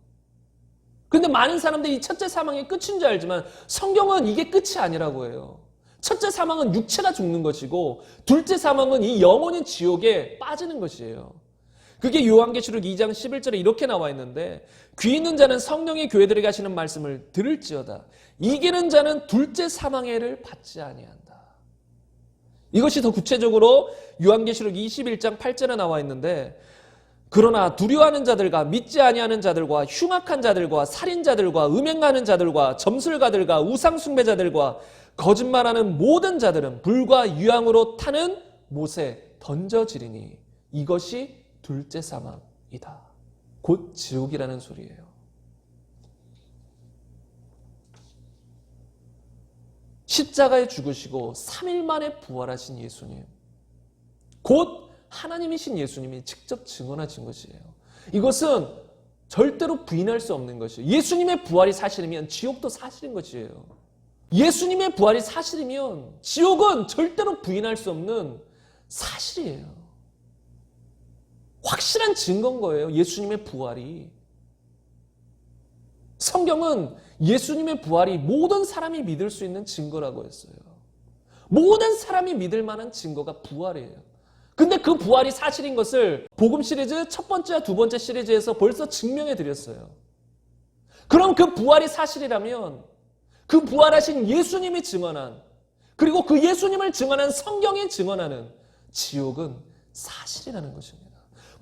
그런데 많은 사람들이 이 첫째 사망이 끝인 줄 알지만 성경은 이게 끝이 아니라고 해요. 첫째 사망은 육체가 죽는 것이고 둘째 사망은 이 영혼인 지옥에 빠지는 것이에요. 그게 요한계시록 2장 11절에 이렇게 나와 있는데 귀 있는 자는 성령의 교회들에게 하시는 말씀을 들을지어다. 이기는 자는 둘째 사망의 해를 받지 아니한다. 이것이 더 구체적으로 요한계시록 21장 8절에 나와 있는데 그러나 두려워하는 자들과 믿지 아니하는 자들과 흉악한 자들과 살인자들과 음행하는 자들과 점술가들과 우상숭배자들과 거짓말하는 모든 자들은 불과 유황으로 타는 못에 던져지리니 이것이 둘째 사망이다. 곧 지옥이라는 소리예요. 십자가에 죽으시고 3일 만에 부활하신 예수님, 곧 하나님이신 예수님이 직접 증언하신 것이에요. 이것은 절대로 부인할 수 없는 것이에요. 예수님의 부활이 사실이면 지옥도 사실인 것이에요. 예수님의 부활이 사실이면 지옥은 절대로 부인할 수 없는 사실이에요. 확실한 증거인 거예요. 예수님의 부활이. 성경은 예수님의 부활이 모든 사람이 믿을 수 있는 증거라고 했어요. 모든 사람이 믿을 만한 증거가 부활이에요. 근데 그 부활이 사실인 것을 복음 시리즈 첫 번째와 두 번째 시리즈에서 벌써 증명해 드렸어요. 그럼 그 부활이 사실이라면 그 부활하신 예수님이 증언한, 그리고 그 예수님을 증언한 성경이 증언하는 지옥은 사실이라는 것입니다.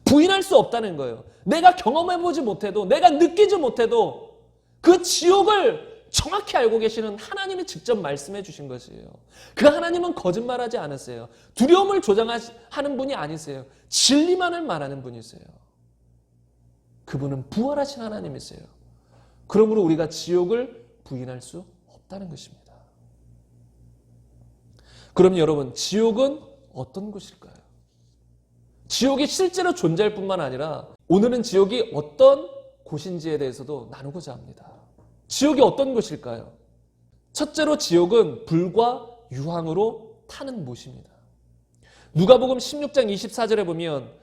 부인할 수 없다는 거예요. 내가 경험해보지 못해도, 내가 느끼지 못해도 그 지옥을 정확히 알고 계시는 하나님이 직접 말씀해 주신 것이에요. 그 하나님은 거짓말하지 않으세요. 두려움을 조장하는 분이 아니세요. 진리만을 말하는 분이세요. 그분은 부활하신 하나님이세요. 그러므로 우리가 지옥을 부인할 수 없다는 것입니다. 그럼 여러분, 지옥은 어떤 곳일까요? 지옥이 실제로 존재할 뿐만 아니라 오늘은 지옥이 어떤 곳인지에 대해서도 나누고자 합니다. 지옥이 어떤 곳일까요? 첫째로 지옥은 불과 유황으로 타는 못입니다. 누가복음 16장 24절에 보면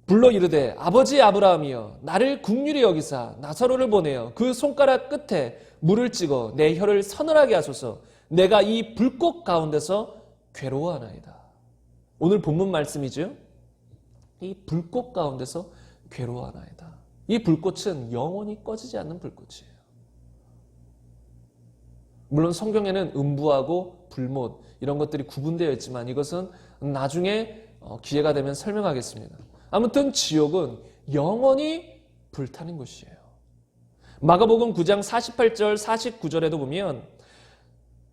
불러 이르되 아버지 아브라함이여 나를 긍휼히 여기사 나사로를 보내어 그 손가락 끝에 물을 찍어 내 혀를 서늘하게 하소서 내가 이 불꽃 가운데서 괴로워하나이다. 오늘 본문 말씀이죠. 이 불꽃 가운데서 괴로워하나이다. 이 불꽃은 영원히 꺼지지 않는 불꽃이에요. 물론 성경에는 음부하고 불못 이런 것들이 구분되어 있지만 이것은 나중에 기회가 되면 설명하겠습니다. 아무튼 지옥은 영원히 불타는 곳이에요. 마가복음 9장 48절 49절에도 보면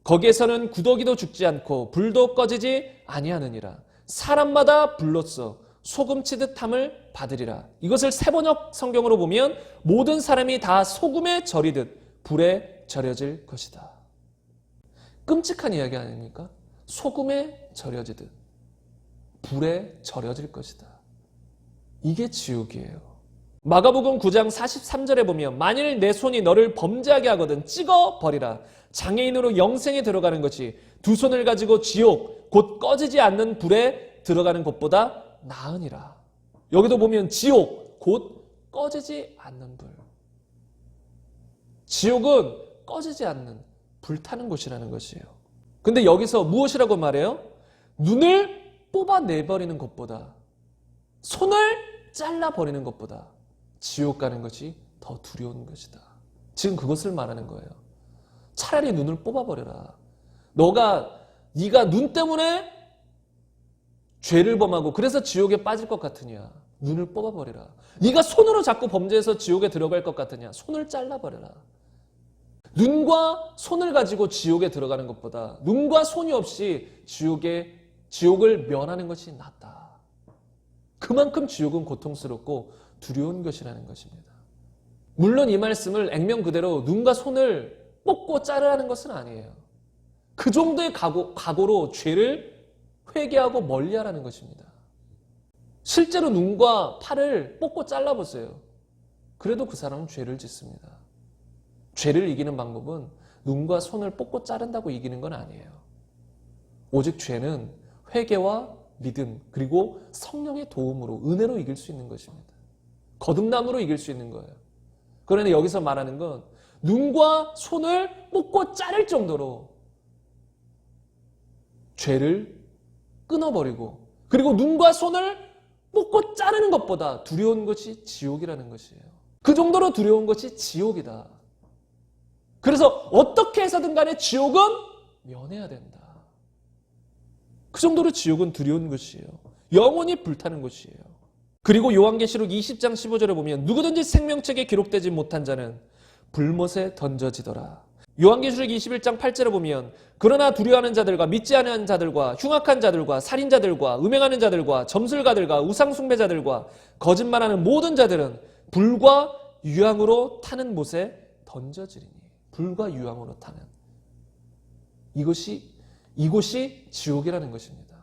거기에서는 구더기도 죽지 않고 불도 꺼지지 아니하느니라. 사람마다 불로써 소금 치듯 함을 받으리라. 이것을 세번역 성경으로 보면 모든 사람이 다 소금에 절이듯 불에 절여질 것이다. 끔찍한 이야기 아닙니까? 소금에 절여지듯 불에 절여질 것이다. 이게 지옥이에요. 마가복음 9장 43절에 보면 만일 내 손이 너를 범죄하게 하거든 찍어버리라. 장애인으로 영생에 들어가는 것이 두 손을 가지고 지옥 곧 꺼지지 않는 불에 들어가는 것보다 나으니라. 여기도 보면 지옥 곧 꺼지지 않는 불. 지옥은 꺼지지 않는 불타는 곳이라는 것이에요. 근데 여기서 무엇이라고 말해요? 눈을 뽑아내버리는 것보다, 손을 잘라버리는 것보다 지옥 가는 것이 더 두려운 것이다. 지금 그것을 말하는 거예요. 차라리 눈을 뽑아버려라. 네가 눈 때문에 죄를 범하고 그래서 지옥에 빠질 것 같으냐? 눈을 뽑아버려라. 네가 손으로 자꾸 범죄해서 지옥에 들어갈 것 같으냐? 손을 잘라버려라. 눈과 손을 가지고 지옥에 들어가는 것보다 눈과 손이 없이 지옥을 면하는 것이 낫다. 그만큼 지옥은 고통스럽고 두려운 것이라는 것입니다. 물론 이 말씀을 액면 그대로 눈과 손을 뽑고 자르라는 것은 아니에요. 그 정도의 각오로 죄를 회개하고 멀리하라는 것입니다. 실제로 눈과 팔을 뽑고 잘라보세요. 그래도 그 사람은 죄를 짓습니다. 죄를 이기는 방법은 눈과 손을 뽑고 자른다고 이기는 건 아니에요. 오직 죄는 회개와 믿음 그리고 성령의 도움으로 은혜로 이길 수 있는 것입니다. 거듭남으로 이길 수 있는 거예요. 그런데 여기서 말하는 건 눈과 손을 뽑고 자를 정도로 죄를 끊어버리고 그리고 눈과 손을 뽑고 자르는 것보다 두려운 것이 지옥이라는 것이에요. 그 정도로 두려운 것이 지옥이다. 그래서 어떻게 해서든 간에 지옥은 면해야 된다. 그 정도로 지옥은 두려운 것이에요. 영원히 불타는 것이에요. 그리고 요한계시록 20장 15절에 보면 누구든지 생명책에 기록되지 못한 자는 불못에 던져지더라. 요한계시록 21장 8절에 보면 그러나 두려워하는 자들과 믿지 않는 자들과 흉악한 자들과 살인자들과 음행하는 자들과 점술가들과 우상숭배자들과 거짓말하는 모든 자들은 불과 유황으로 타는 못에 던져지리니. 불과 유황으로 타는 이곳이 지옥이라는 것입니다.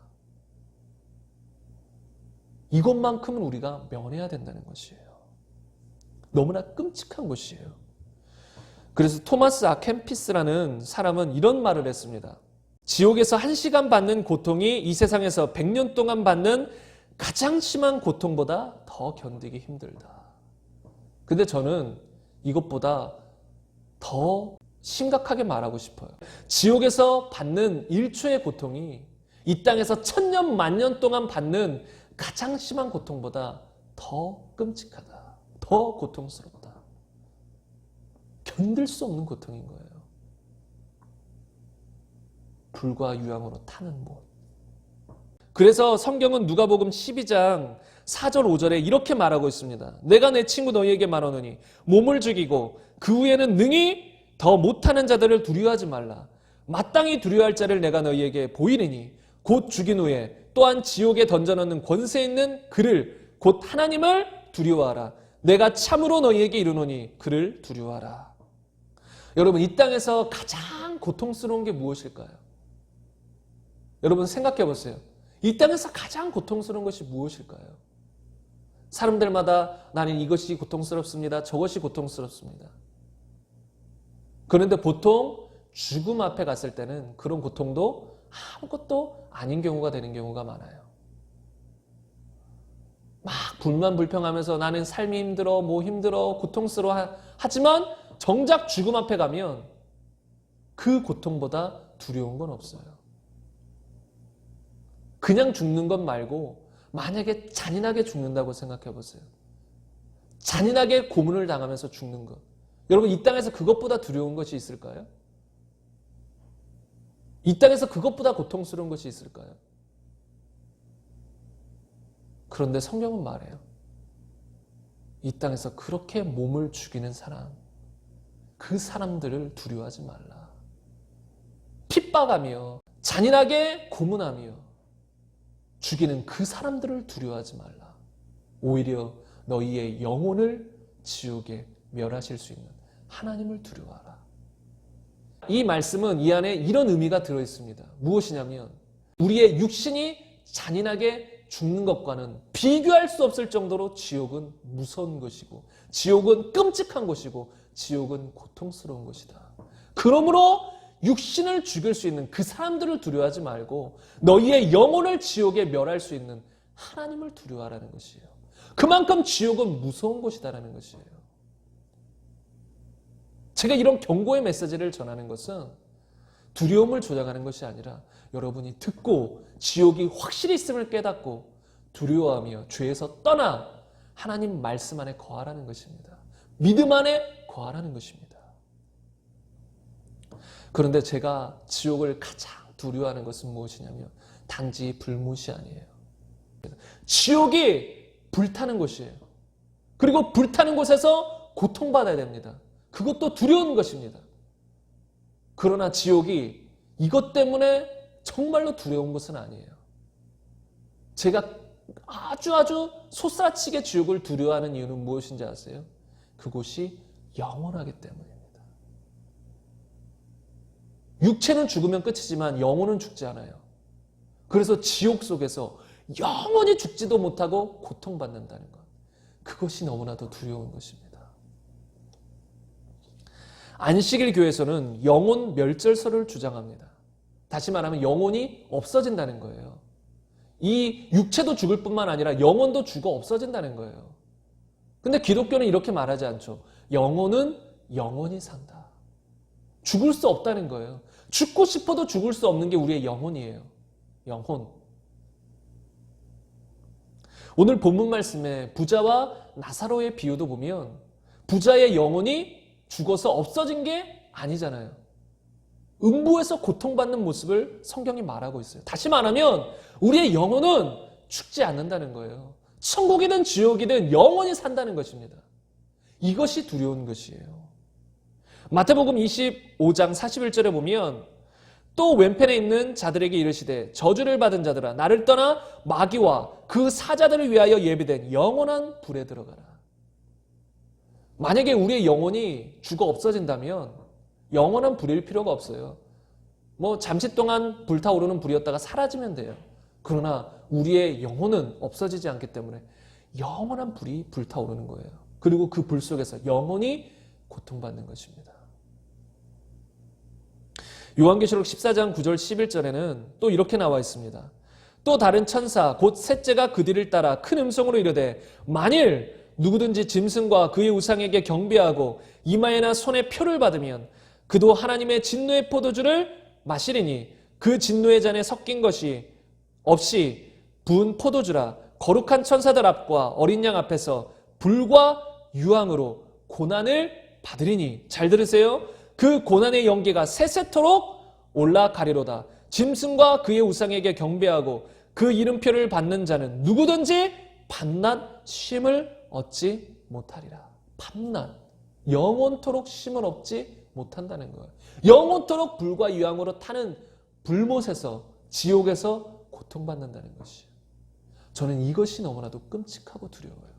이것만큼은 우리가 면해야 된다는 것이에요. 너무나 끔찍한 것이에요. 그래서 토마스 아켄피스라는 사람은 이런 말을 했습니다. 지옥에서 1시간 받는 고통이 이 세상에서 100년 동안 받는 가장 심한 고통보다 더 견디기 힘들다. 근데 저는 이것보다 더 심각하게 말하고 싶어요. 지옥에서 받는 1초의 고통이 이 땅에서 천년 만년 동안 받는 가장 심한 고통보다 더 끔찍하다. 더 고통스럽다. 견딜 수 없는 고통인 거예요. 불과 유황으로 타는 못. 그래서 성경은 누가복음 12장 4절 5절에 이렇게 말하고 있습니다. 내가 내 친구 너희에게 말하노니 몸을 죽이고 그 후에는 능히 더 못하는 자들을 두려워하지 말라. 마땅히 두려워할 자를 내가 너희에게 보이리니 곧 죽인 후에 또한 지옥에 던져넣는 권세 있는 그를 곧 하나님을 두려워하라. 내가 참으로 너희에게 이르노니 그를 두려워하라. 여러분, 이 땅에서 가장 고통스러운 게 무엇일까요? 여러분 생각해 보세요. 이 땅에서 가장 고통스러운 것이 무엇일까요? 사람들마다 나는 이것이 고통스럽습니다. 저것이 고통스럽습니다. 그런데 보통 죽음 앞에 갔을 때는 그런 고통도 아무것도 아닌 경우가 되는 경우가 많아요. 막 불만불평하면서 나는 삶이 힘들어, 뭐 힘들어, 고통스러워 하지만 정작 죽음 앞에 가면 그 고통보다 두려운 건 없어요. 그냥 죽는 것 말고 만약에 잔인하게 죽는다고 생각해 보세요. 잔인하게 고문을 당하면서 죽는 것. 여러분, 이 땅에서 그것보다 두려운 것이 있을까요? 이 땅에서 그것보다 고통스러운 것이 있을까요? 그런데 성경은 말해요. 이 땅에서 그렇게 몸을 죽이는 사람, 그 사람들을 두려워하지 말라. 핍박하며 잔인하게 고문하며 죽이는 그 사람들을 두려워하지 말라. 오히려 너희의 영혼을 지옥에 멸하실 수 있는 하나님을 두려워하라. 이 말씀은 이 안에 이런 의미가 들어있습니다. 무엇이냐면 우리의 육신이 잔인하게 죽는 것과는 비교할 수 없을 정도로 지옥은 무서운 것이고 지옥은 끔찍한 것이고 지옥은 고통스러운 것이다. 그러므로 육신을 죽일 수 있는 그 사람들을 두려워하지 말고 너희의 영혼을 지옥에 멸할 수 있는 하나님을 두려워하라는 것이에요. 그만큼 지옥은 무서운 곳이다라는 것이에요. 제가 이런 경고의 메시지를 전하는 것은 두려움을 조장하는 것이 아니라 여러분이 듣고 지옥이 확실히 있음을 깨닫고 두려워하며 죄에서 떠나 하나님 말씀 안에 거하라는 것입니다. 믿음 안에 거하라는 것입니다. 그런데 제가 지옥을 가장 두려워하는 것은 무엇이냐면 단지 불못이 아니에요. 지옥이 불타는 곳이에요. 그리고 불타는 곳에서 고통받아야 됩니다. 그것도 두려운 것입니다. 그러나 지옥이 이것 때문에 정말로 두려운 것은 아니에요. 제가 아주 솟아치게 지옥을 두려워하는 이유는 무엇인지 아세요? 그곳이 영원하기 때문입니다. 육체는 죽으면 끝이지만 영혼은 죽지 않아요. 그래서 지옥 속에서 영원히 죽지도 못하고 고통받는다는 것. 그것이 너무나도 두려운 것입니다. 안식일 교회에서는 영혼 멸절설을 주장합니다. 다시 말하면 영혼이 없어진다는 거예요. 이 육체도 죽을 뿐만 아니라 영혼도 죽어 없어진다는 거예요. 근데 기독교는 이렇게 말하지 않죠. 영혼은 영원히 산다. 죽을 수 없다는 거예요. 죽고 싶어도 죽을 수 없는 게 우리의 영혼이에요. 영혼. 오늘 본문 말씀에 부자와 나사로의 비유도 보면 부자의 영혼이 죽어서 없어진 게 아니잖아요. 음부에서 고통받는 모습을 성경이 말하고 있어요. 다시 말하면 우리의 영혼은 죽지 않는다는 거예요. 천국이든 지옥이든 영원히 산다는 것입니다. 이것이 두려운 것이에요. 마태복음 25장 41절에 보면 또 왼편에 있는 자들에게 이르시되 저주를 받은 자들아 나를 떠나 마귀와 그 사자들을 위하여 예비된 영원한 불에 들어가라. 만약에 우리의 영혼이 죽어 없어진다면 영원한 불일 필요가 없어요. 뭐 잠시 동안 불타오르는 불이었다가 사라지면 돼요. 그러나 우리의 영혼은 없어지지 않기 때문에 영원한 불이 불타오르는 거예요. 그리고 그 불 속에서 영원히 고통받는 것입니다. 요한계시록 14장 9절 11절에는 또 이렇게 나와 있습니다. 또 다른 천사 곧 셋째가 그 뒤를 따라 큰 음성으로 이르되 만일 누구든지 짐승과 그의 우상에게 경배하고 이마에나 손에 표를 받으면 그도 하나님의 진노의 포도주를 마시리니 그 진노의 잔에 섞인 것이 없이 부은 포도주라 거룩한 천사들 앞과 어린 양 앞에서 불과 유황으로 고난을 받으리니. 잘 들으세요. 그 고난의 연기가 세세토록 올라가리로다. 짐승과 그의 우상에게 경배하고 그 이름표를 받는 자는 누구든지 밤낮 쉼을 얻지 못하리라. 밤낮, 영원토록 쉼을 얻지 못한다는 거예요. 영원토록 불과 유황으로 타는 불못에서, 지옥에서 고통받는다는 것이에요. 저는 이것이 너무나도 끔찍하고 두려워요.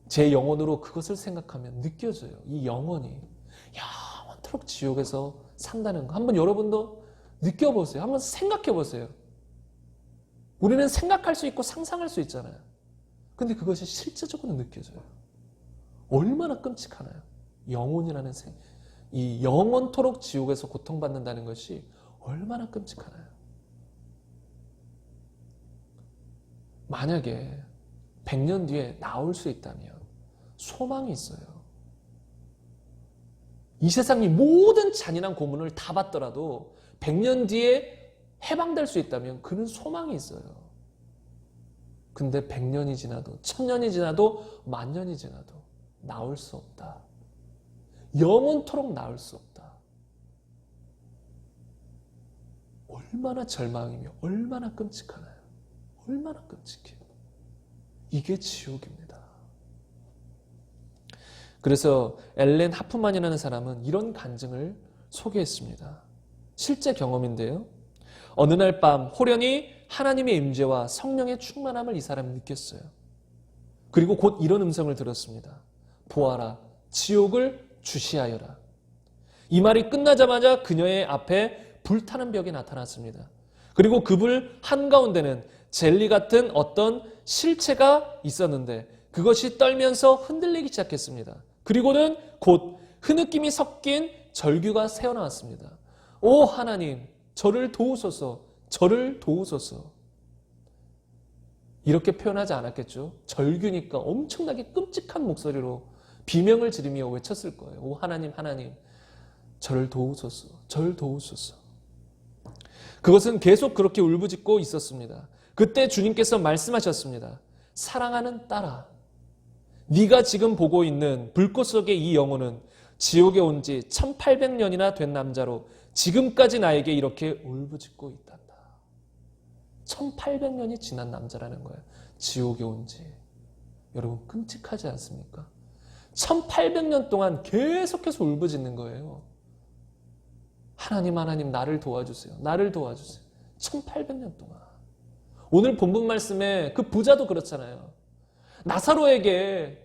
제 영혼으로 그것을 생각하면 느껴져요. 이 영혼이 영원토록 지옥에서 산다는 거. 한번 여러분도 느껴보세요. 한번 생각해 보세요. 우리는 생각할 수 있고 상상할 수 있잖아요. 근데 그것이 실제적으로 느껴져요. 얼마나 끔찍하나요? 영혼이라는 이 영원토록 지옥에서 고통받는다는 것이 얼마나 끔찍하나요? 만약에 100년 뒤에 나올 수 있다면 소망이 있어요. 이 세상이 모든 잔인한 고문을 다 받더라도 100년 뒤에 해방될 수 있다면 그는 소망이 있어요. 근데 100년이 지나도 1000년이 지나도 만년이 지나도 나올 수 없다. 영원토록 나올 수 없다. 얼마나 절망이며 얼마나 끔찍하나요? 얼마나 끔찍해요. 이게 지옥입니다. 그래서 엘렌 하프만이라는 사람은 이런 간증을 소개했습니다. 실제 경험인데요. 어느 날 밤 호련히 하나님의 임재와 성령의 충만함을 이 사람이 느꼈어요. 그리고 곧 이런 음성을 들었습니다. 보아라, 지옥을 주시하여라. 이 말이 끝나자마자 그녀의 앞에 불타는 벽이 나타났습니다. 그리고 그 불 한가운데는 젤리 같은 어떤 실체가 있었는데 그것이 떨면서 흔들리기 시작했습니다. 그리고는 곧 흐느낌이 섞인 절규가 새어나왔습니다. 오 하나님, 저를 도우소서, 저를 도우소서. 이렇게 표현하지 않았겠죠? 절규니까 엄청나게 끔찍한 목소리로 비명을 지르며 외쳤을 거예요. 오 하나님, 하나님, 저를 도우소서, 저를 도우소서. 그것은 계속 그렇게 울부짖고 있었습니다. 그때 주님께서 말씀하셨습니다. 사랑하는 딸아, 네가 지금 보고 있는 불꽃 속의 이 영혼은 지옥에 온 지 1800년이나 된 남자로 지금까지 나에게 이렇게 울부짖고 있단다. 1800년이 지난 남자라는 거예요. 지옥에 온 지. 여러분 끔찍하지 않습니까? 1800년 동안 계속해서 울부짖는 거예요. 하나님, 하나님, 나를 도와주세요. 나를 도와주세요. 1800년 동안. 오늘 본문 말씀에 그 부자도 그렇잖아요. 나사로에게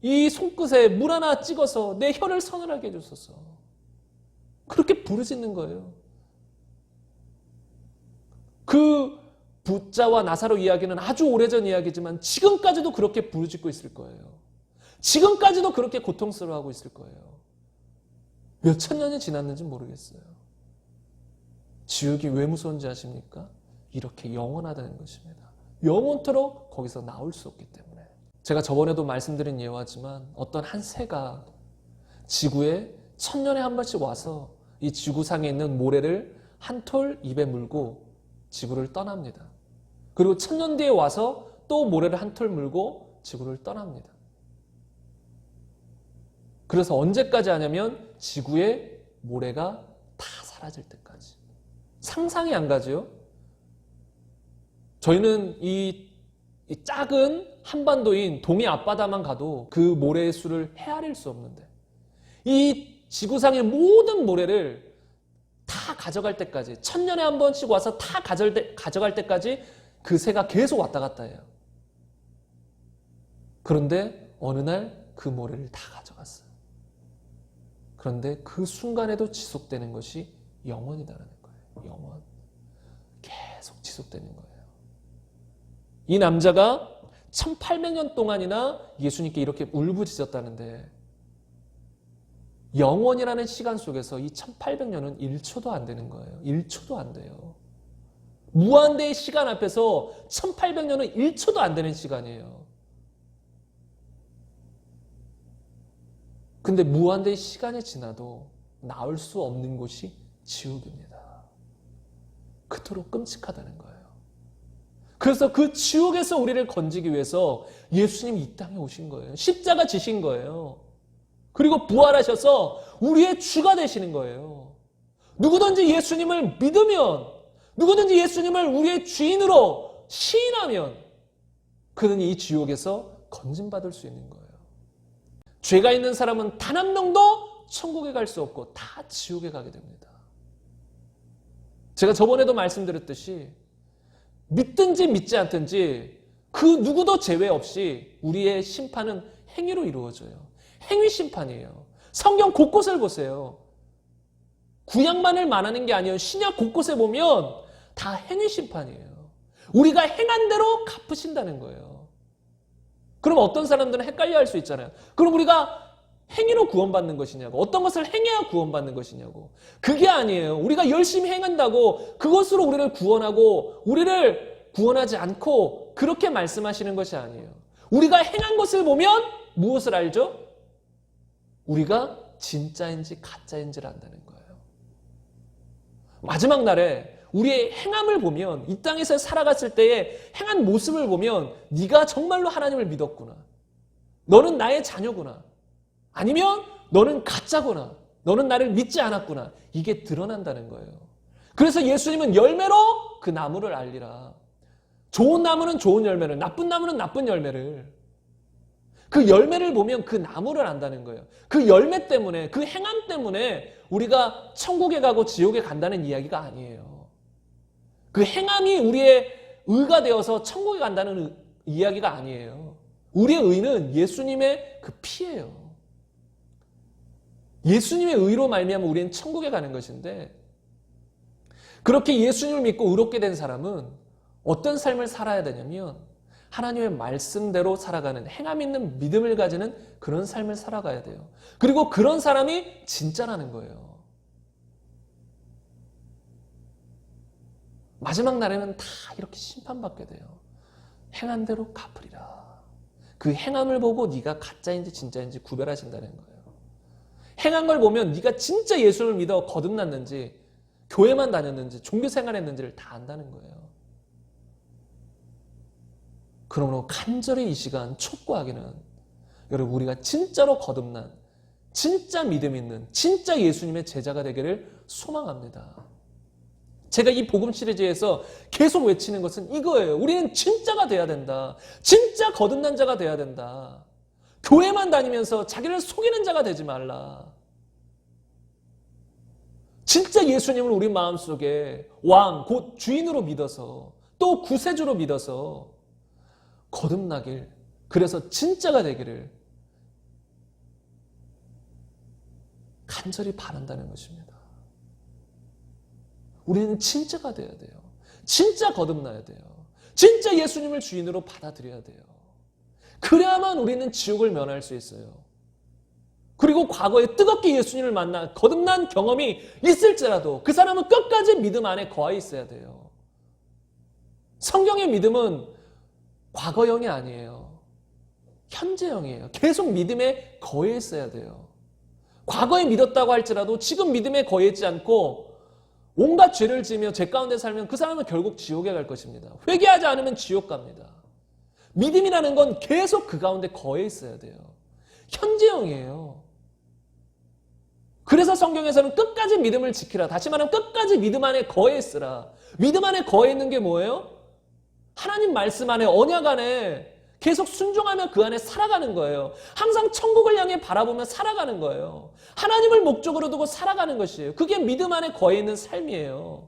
이 손끝에 물 하나 찍어서 내 혀를 서늘하게 해주소서. 그렇게 부르짖는 거예요. 그 부자와 나사로 이야기는 아주 오래전 이야기지만 지금까지도 그렇게 부르짖고 있을 거예요. 지금까지도 그렇게 고통스러워하고 있을 거예요. 몇 천 년이 지났는지 모르겠어요. 지옥이 왜 무서운지 아십니까? 이렇게 영원하다는 것입니다. 영원토록 거기서 나올 수 없기 때문에. 제가 저번에도 말씀드린 예화지만 어떤 한 새가 지구에 1000년에 한 번씩 와서 이 지구상에 있는 모래를 한 톨 입에 물고 지구를 떠납니다. 그리고 1000년 뒤에 와서 또 모래를 한 톨 물고 지구를 떠납니다. 그래서 언제까지 하냐면 지구의 모래가 다 사라질 때까지. 상상이 안 가죠? 저희는 이 작은 한반도인 동해 앞바다만 가도 그 모래의 수를 헤아릴 수 없는데 이 지구상의 모든 모래를 다 가져갈 때까지 1000년에 한 번씩 와서 다 가져갈 때까지 그 새가 계속 왔다 갔다 해요. 그런데 어느 날 그 모래를 다 가져갔어요. 그런데 그 순간에도 지속되는 것이 영원이라는 거예요. 영원. 계속 지속되는 거예요. 이 남자가 1800년 동안이나 예수님께 이렇게 울부짖었다는데 영원이라는 시간 속에서 이 1800년은 1초도 안 되는 거예요. 1초도 안 돼요. 무한대의 시간 앞에서 1800년은 1초도 안 되는 시간이에요. 근데 무한대의 시간이 지나도 나올 수 없는 곳이 지옥입니다. 그토록 끔찍하다는 거예요. 그래서 그 지옥에서 우리를 건지기 위해서 예수님이 이 땅에 오신 거예요. 십자가 지신 거예요. 그리고 부활하셔서 우리의 주가 되시는 거예요. 누구든지 예수님을 믿으면, 누구든지 예수님을 우리의 주인으로 시인하면 그는 이 지옥에서 건진받을 수 있는 거예요. 죄가 있는 사람은 단 한 명도 천국에 갈 수 없고 다 지옥에 가게 됩니다. 제가 저번에도 말씀드렸듯이 믿든지 믿지 않든지 그 누구도 제외 없이 우리의 심판은 행위로 이루어져요. 행위 심판이에요. 성경 곳곳을 보세요. 구약만을 말하는 게 아니에요. 신약 곳곳에 보면 다 행위 심판이에요. 우리가 행한 대로 갚으신다는 거예요. 그럼 어떤 사람들은 헷갈려 할 수 있잖아요. 그럼 우리가 행위로 구원받는 것이냐고, 어떤 것을 행해야 구원받는 것이냐고. 그게 아니에요. 우리가 열심히 행한다고 그것으로 우리를 구원하고 우리를 구원하지 않고 그렇게 말씀하시는 것이 아니에요. 우리가 행한 것을 보면 무엇을 알죠? 우리가 진짜인지 가짜인지를 안다는 거예요. 마지막 날에 우리의 행함을 보면, 이 땅에서 살아갔을 때의 행한 모습을 보면 네가 정말로 하나님을 믿었구나, 너는 나의 자녀구나, 아니면 너는 가짜구나, 너는 나를 믿지 않았구나, 이게 드러난다는 거예요. 그래서 예수님은 열매로 그 나무를 알리라. 좋은 나무는 좋은 열매를, 나쁜 나무는 나쁜 열매를, 그 열매를 보면 그 나무를 안다는 거예요. 그 열매 때문에, 그 행함 때문에 우리가 천국에 가고 지옥에 간다는 이야기가 아니에요. 그 행함이 우리의 의가 되어서 천국에 간다는 이야기가 아니에요. 우리의 의는 예수님의 그 피예요. 예수님의 의로 말미암아 우리는 천국에 가는 것인데, 그렇게 예수님을 믿고 의롭게 된 사람은 어떤 삶을 살아야 되냐면 하나님의 말씀대로 살아가는, 행함 있는 믿음을 가지는 그런 삶을 살아가야 돼요. 그리고 그런 사람이 진짜라는 거예요. 마지막 날에는 다 이렇게 심판받게 돼요. 행한 대로 갚으리라. 그 행함을 보고 네가 가짜인지 진짜인지 구별하신다는 거예요. 행한 걸 보면 네가 진짜 예수를 믿어 거듭났는지, 교회만 다녔는지, 종교 생활했는지를 다 안다는 거예요. 그러므로 간절히 이 시간 촉구하기는, 여러분, 우리가 진짜로 거듭난, 진짜 믿음 있는, 진짜 예수님의 제자가 되기를 소망합니다. 제가 이 복음 시리즈에서 계속 외치는 것은 이거예요. 우리는 진짜가 돼야 된다. 진짜 거듭난 자가 돼야 된다. 교회만 다니면서 자기를 속이는 자가 되지 말라. 진짜 예수님을 우리 마음속에 왕, 곧 주인으로 믿어서, 또 구세주로 믿어서 거듭나길, 그래서 진짜가 되기를 간절히 바란다는 것입니다. 우리는 진짜가 돼야 돼요. 진짜 거듭나야 돼요. 진짜 예수님을 주인으로 받아들여야 돼요. 그래야만 우리는 지옥을 면할 수 있어요. 그리고 과거에 뜨겁게 예수님을 만나 거듭난 경험이 있을지라도 그 사람은 끝까지 믿음 안에 거해 있어야 돼요. 성경의 믿음은 과거형이 아니에요. 현재형이에요. 계속 믿음에 거해 있어야 돼요. 과거에 믿었다고 할지라도 지금 믿음에 거해 있지 않고 온갖 죄를 지으며 죄 가운데 살면 그 사람은 결국 지옥에 갈 것입니다. 회개하지 않으면 지옥 갑니다. 믿음이라는 건 계속 그 가운데 거해 있어야 돼요. 현재형이에요. 그래서 성경에서는 끝까지 믿음을 지키라. 다시 말하면 끝까지 믿음 안에 거해 있으라. 믿음 안에 거해 있는 게 뭐예요? 하나님 말씀 안에, 언약 안에 계속 순종하며 그 안에 살아가는 거예요. 항상 천국을 향해 바라보며 살아가는 거예요. 하나님을 목적으로 두고 살아가는 것이에요. 그게 믿음 안에 거해 있는 삶이에요.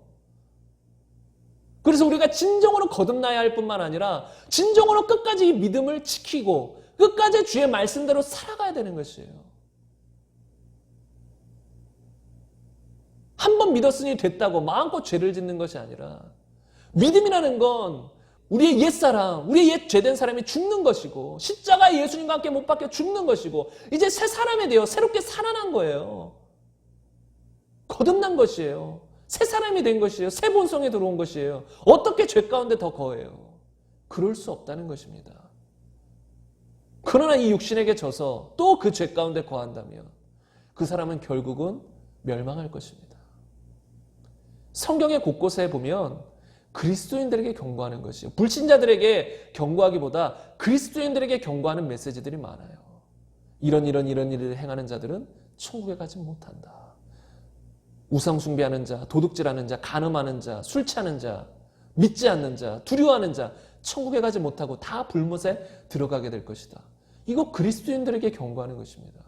그래서 우리가 진정으로 거듭나야 할 뿐만 아니라 진정으로 끝까지 이 믿음을 지키고 끝까지 주의 말씀대로 살아가야 되는 것이에요. 한 번 믿었으니 됐다고 마음껏 죄를 짓는 것이 아니라, 믿음이라는 건 우리의 옛사람, 우리의 옛 죄된 사람이 죽는 것이고, 십자가에 예수님과 함께 못 박혀 죽는 것이고, 이제 새 사람이 되어 새롭게 살아난 거예요. 거듭난 것이에요. 새 사람이 된 것이에요. 새 본성에 들어온 것이에요. 어떻게 죄 가운데 더 거해요? 그럴 수 없다는 것입니다. 그러나 이 육신에게 져서 또 그 죄 가운데 거한다면 그 사람은 결국은 멸망할 것입니다. 성경의 곳곳에 보면 그리스도인들에게 경고하는 것이 불신자들에게 경고하기보다 그리스도인들에게 경고하는 메시지들이 많아요. 이런 일을 행하는 자들은 천국에 가지 못한다. 우상 숭배하는 자, 도둑질하는 자, 간음하는 자, 술 취하는 자, 믿지 않는 자, 두려워하는 자, 천국에 가지 못하고 다 불못에 들어가게 될 것이다. 이거 그리스도인들에게 경고하는 것입니다.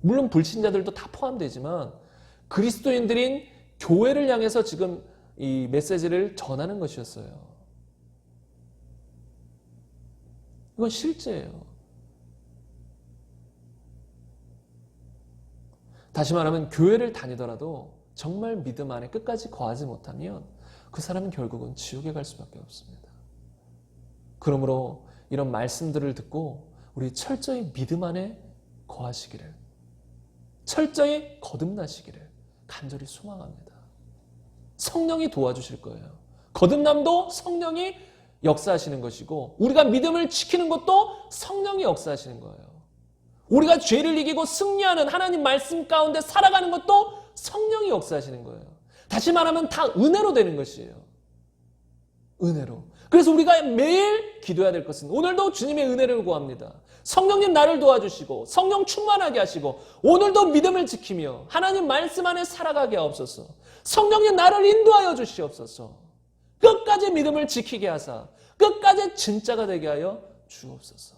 물론 불신자들도 다 포함되지만 그리스도인들인 교회를 향해서 지금 이 메시지를 전하는 것이었어요. 이건 실제예요. 다시 말하면 교회를 다니더라도 정말 믿음 안에 끝까지 거하지 못하면 그 사람은 결국은 지옥에 갈 수밖에 없습니다. 그러므로 이런 말씀들을 듣고 우리 철저히 믿음 안에 거하시기를, 철저히 거듭나시기를 간절히 소망합니다. 성령이 도와주실 거예요. 거듭남도 성령이 역사하시는 것이고 우리가 믿음을 지키는 것도 성령이 역사하시는 거예요. 우리가 죄를 이기고 승리하는 하나님 말씀 가운데 살아가는 것도 성령이 역사하시는 거예요. 다시 말하면 다 은혜로 되는 것이에요. 은혜로. 그래서 우리가 매일 기도해야 될 것은 오늘도 주님의 은혜를 구합니다. 성령님 나를 도와주시고 성령 충만하게 하시고 오늘도 믿음을 지키며 하나님 말씀 안에 살아가게 하옵소서. 성령님 나를 인도하여 주시옵소서. 끝까지 믿음을 지키게 하사 끝까지 진짜가 되게 하여 주옵소서.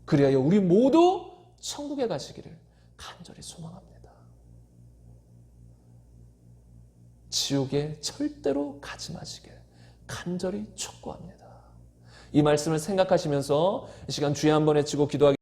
그리하여 우리 모두 천국에 가시기를 간절히 소망합니다. 지옥에 절대로 가지 마시길 간절히 촉구합니다. 이 말씀을 생각하시면서 이 시간 주여 한번 외치고 기도하겠습니다.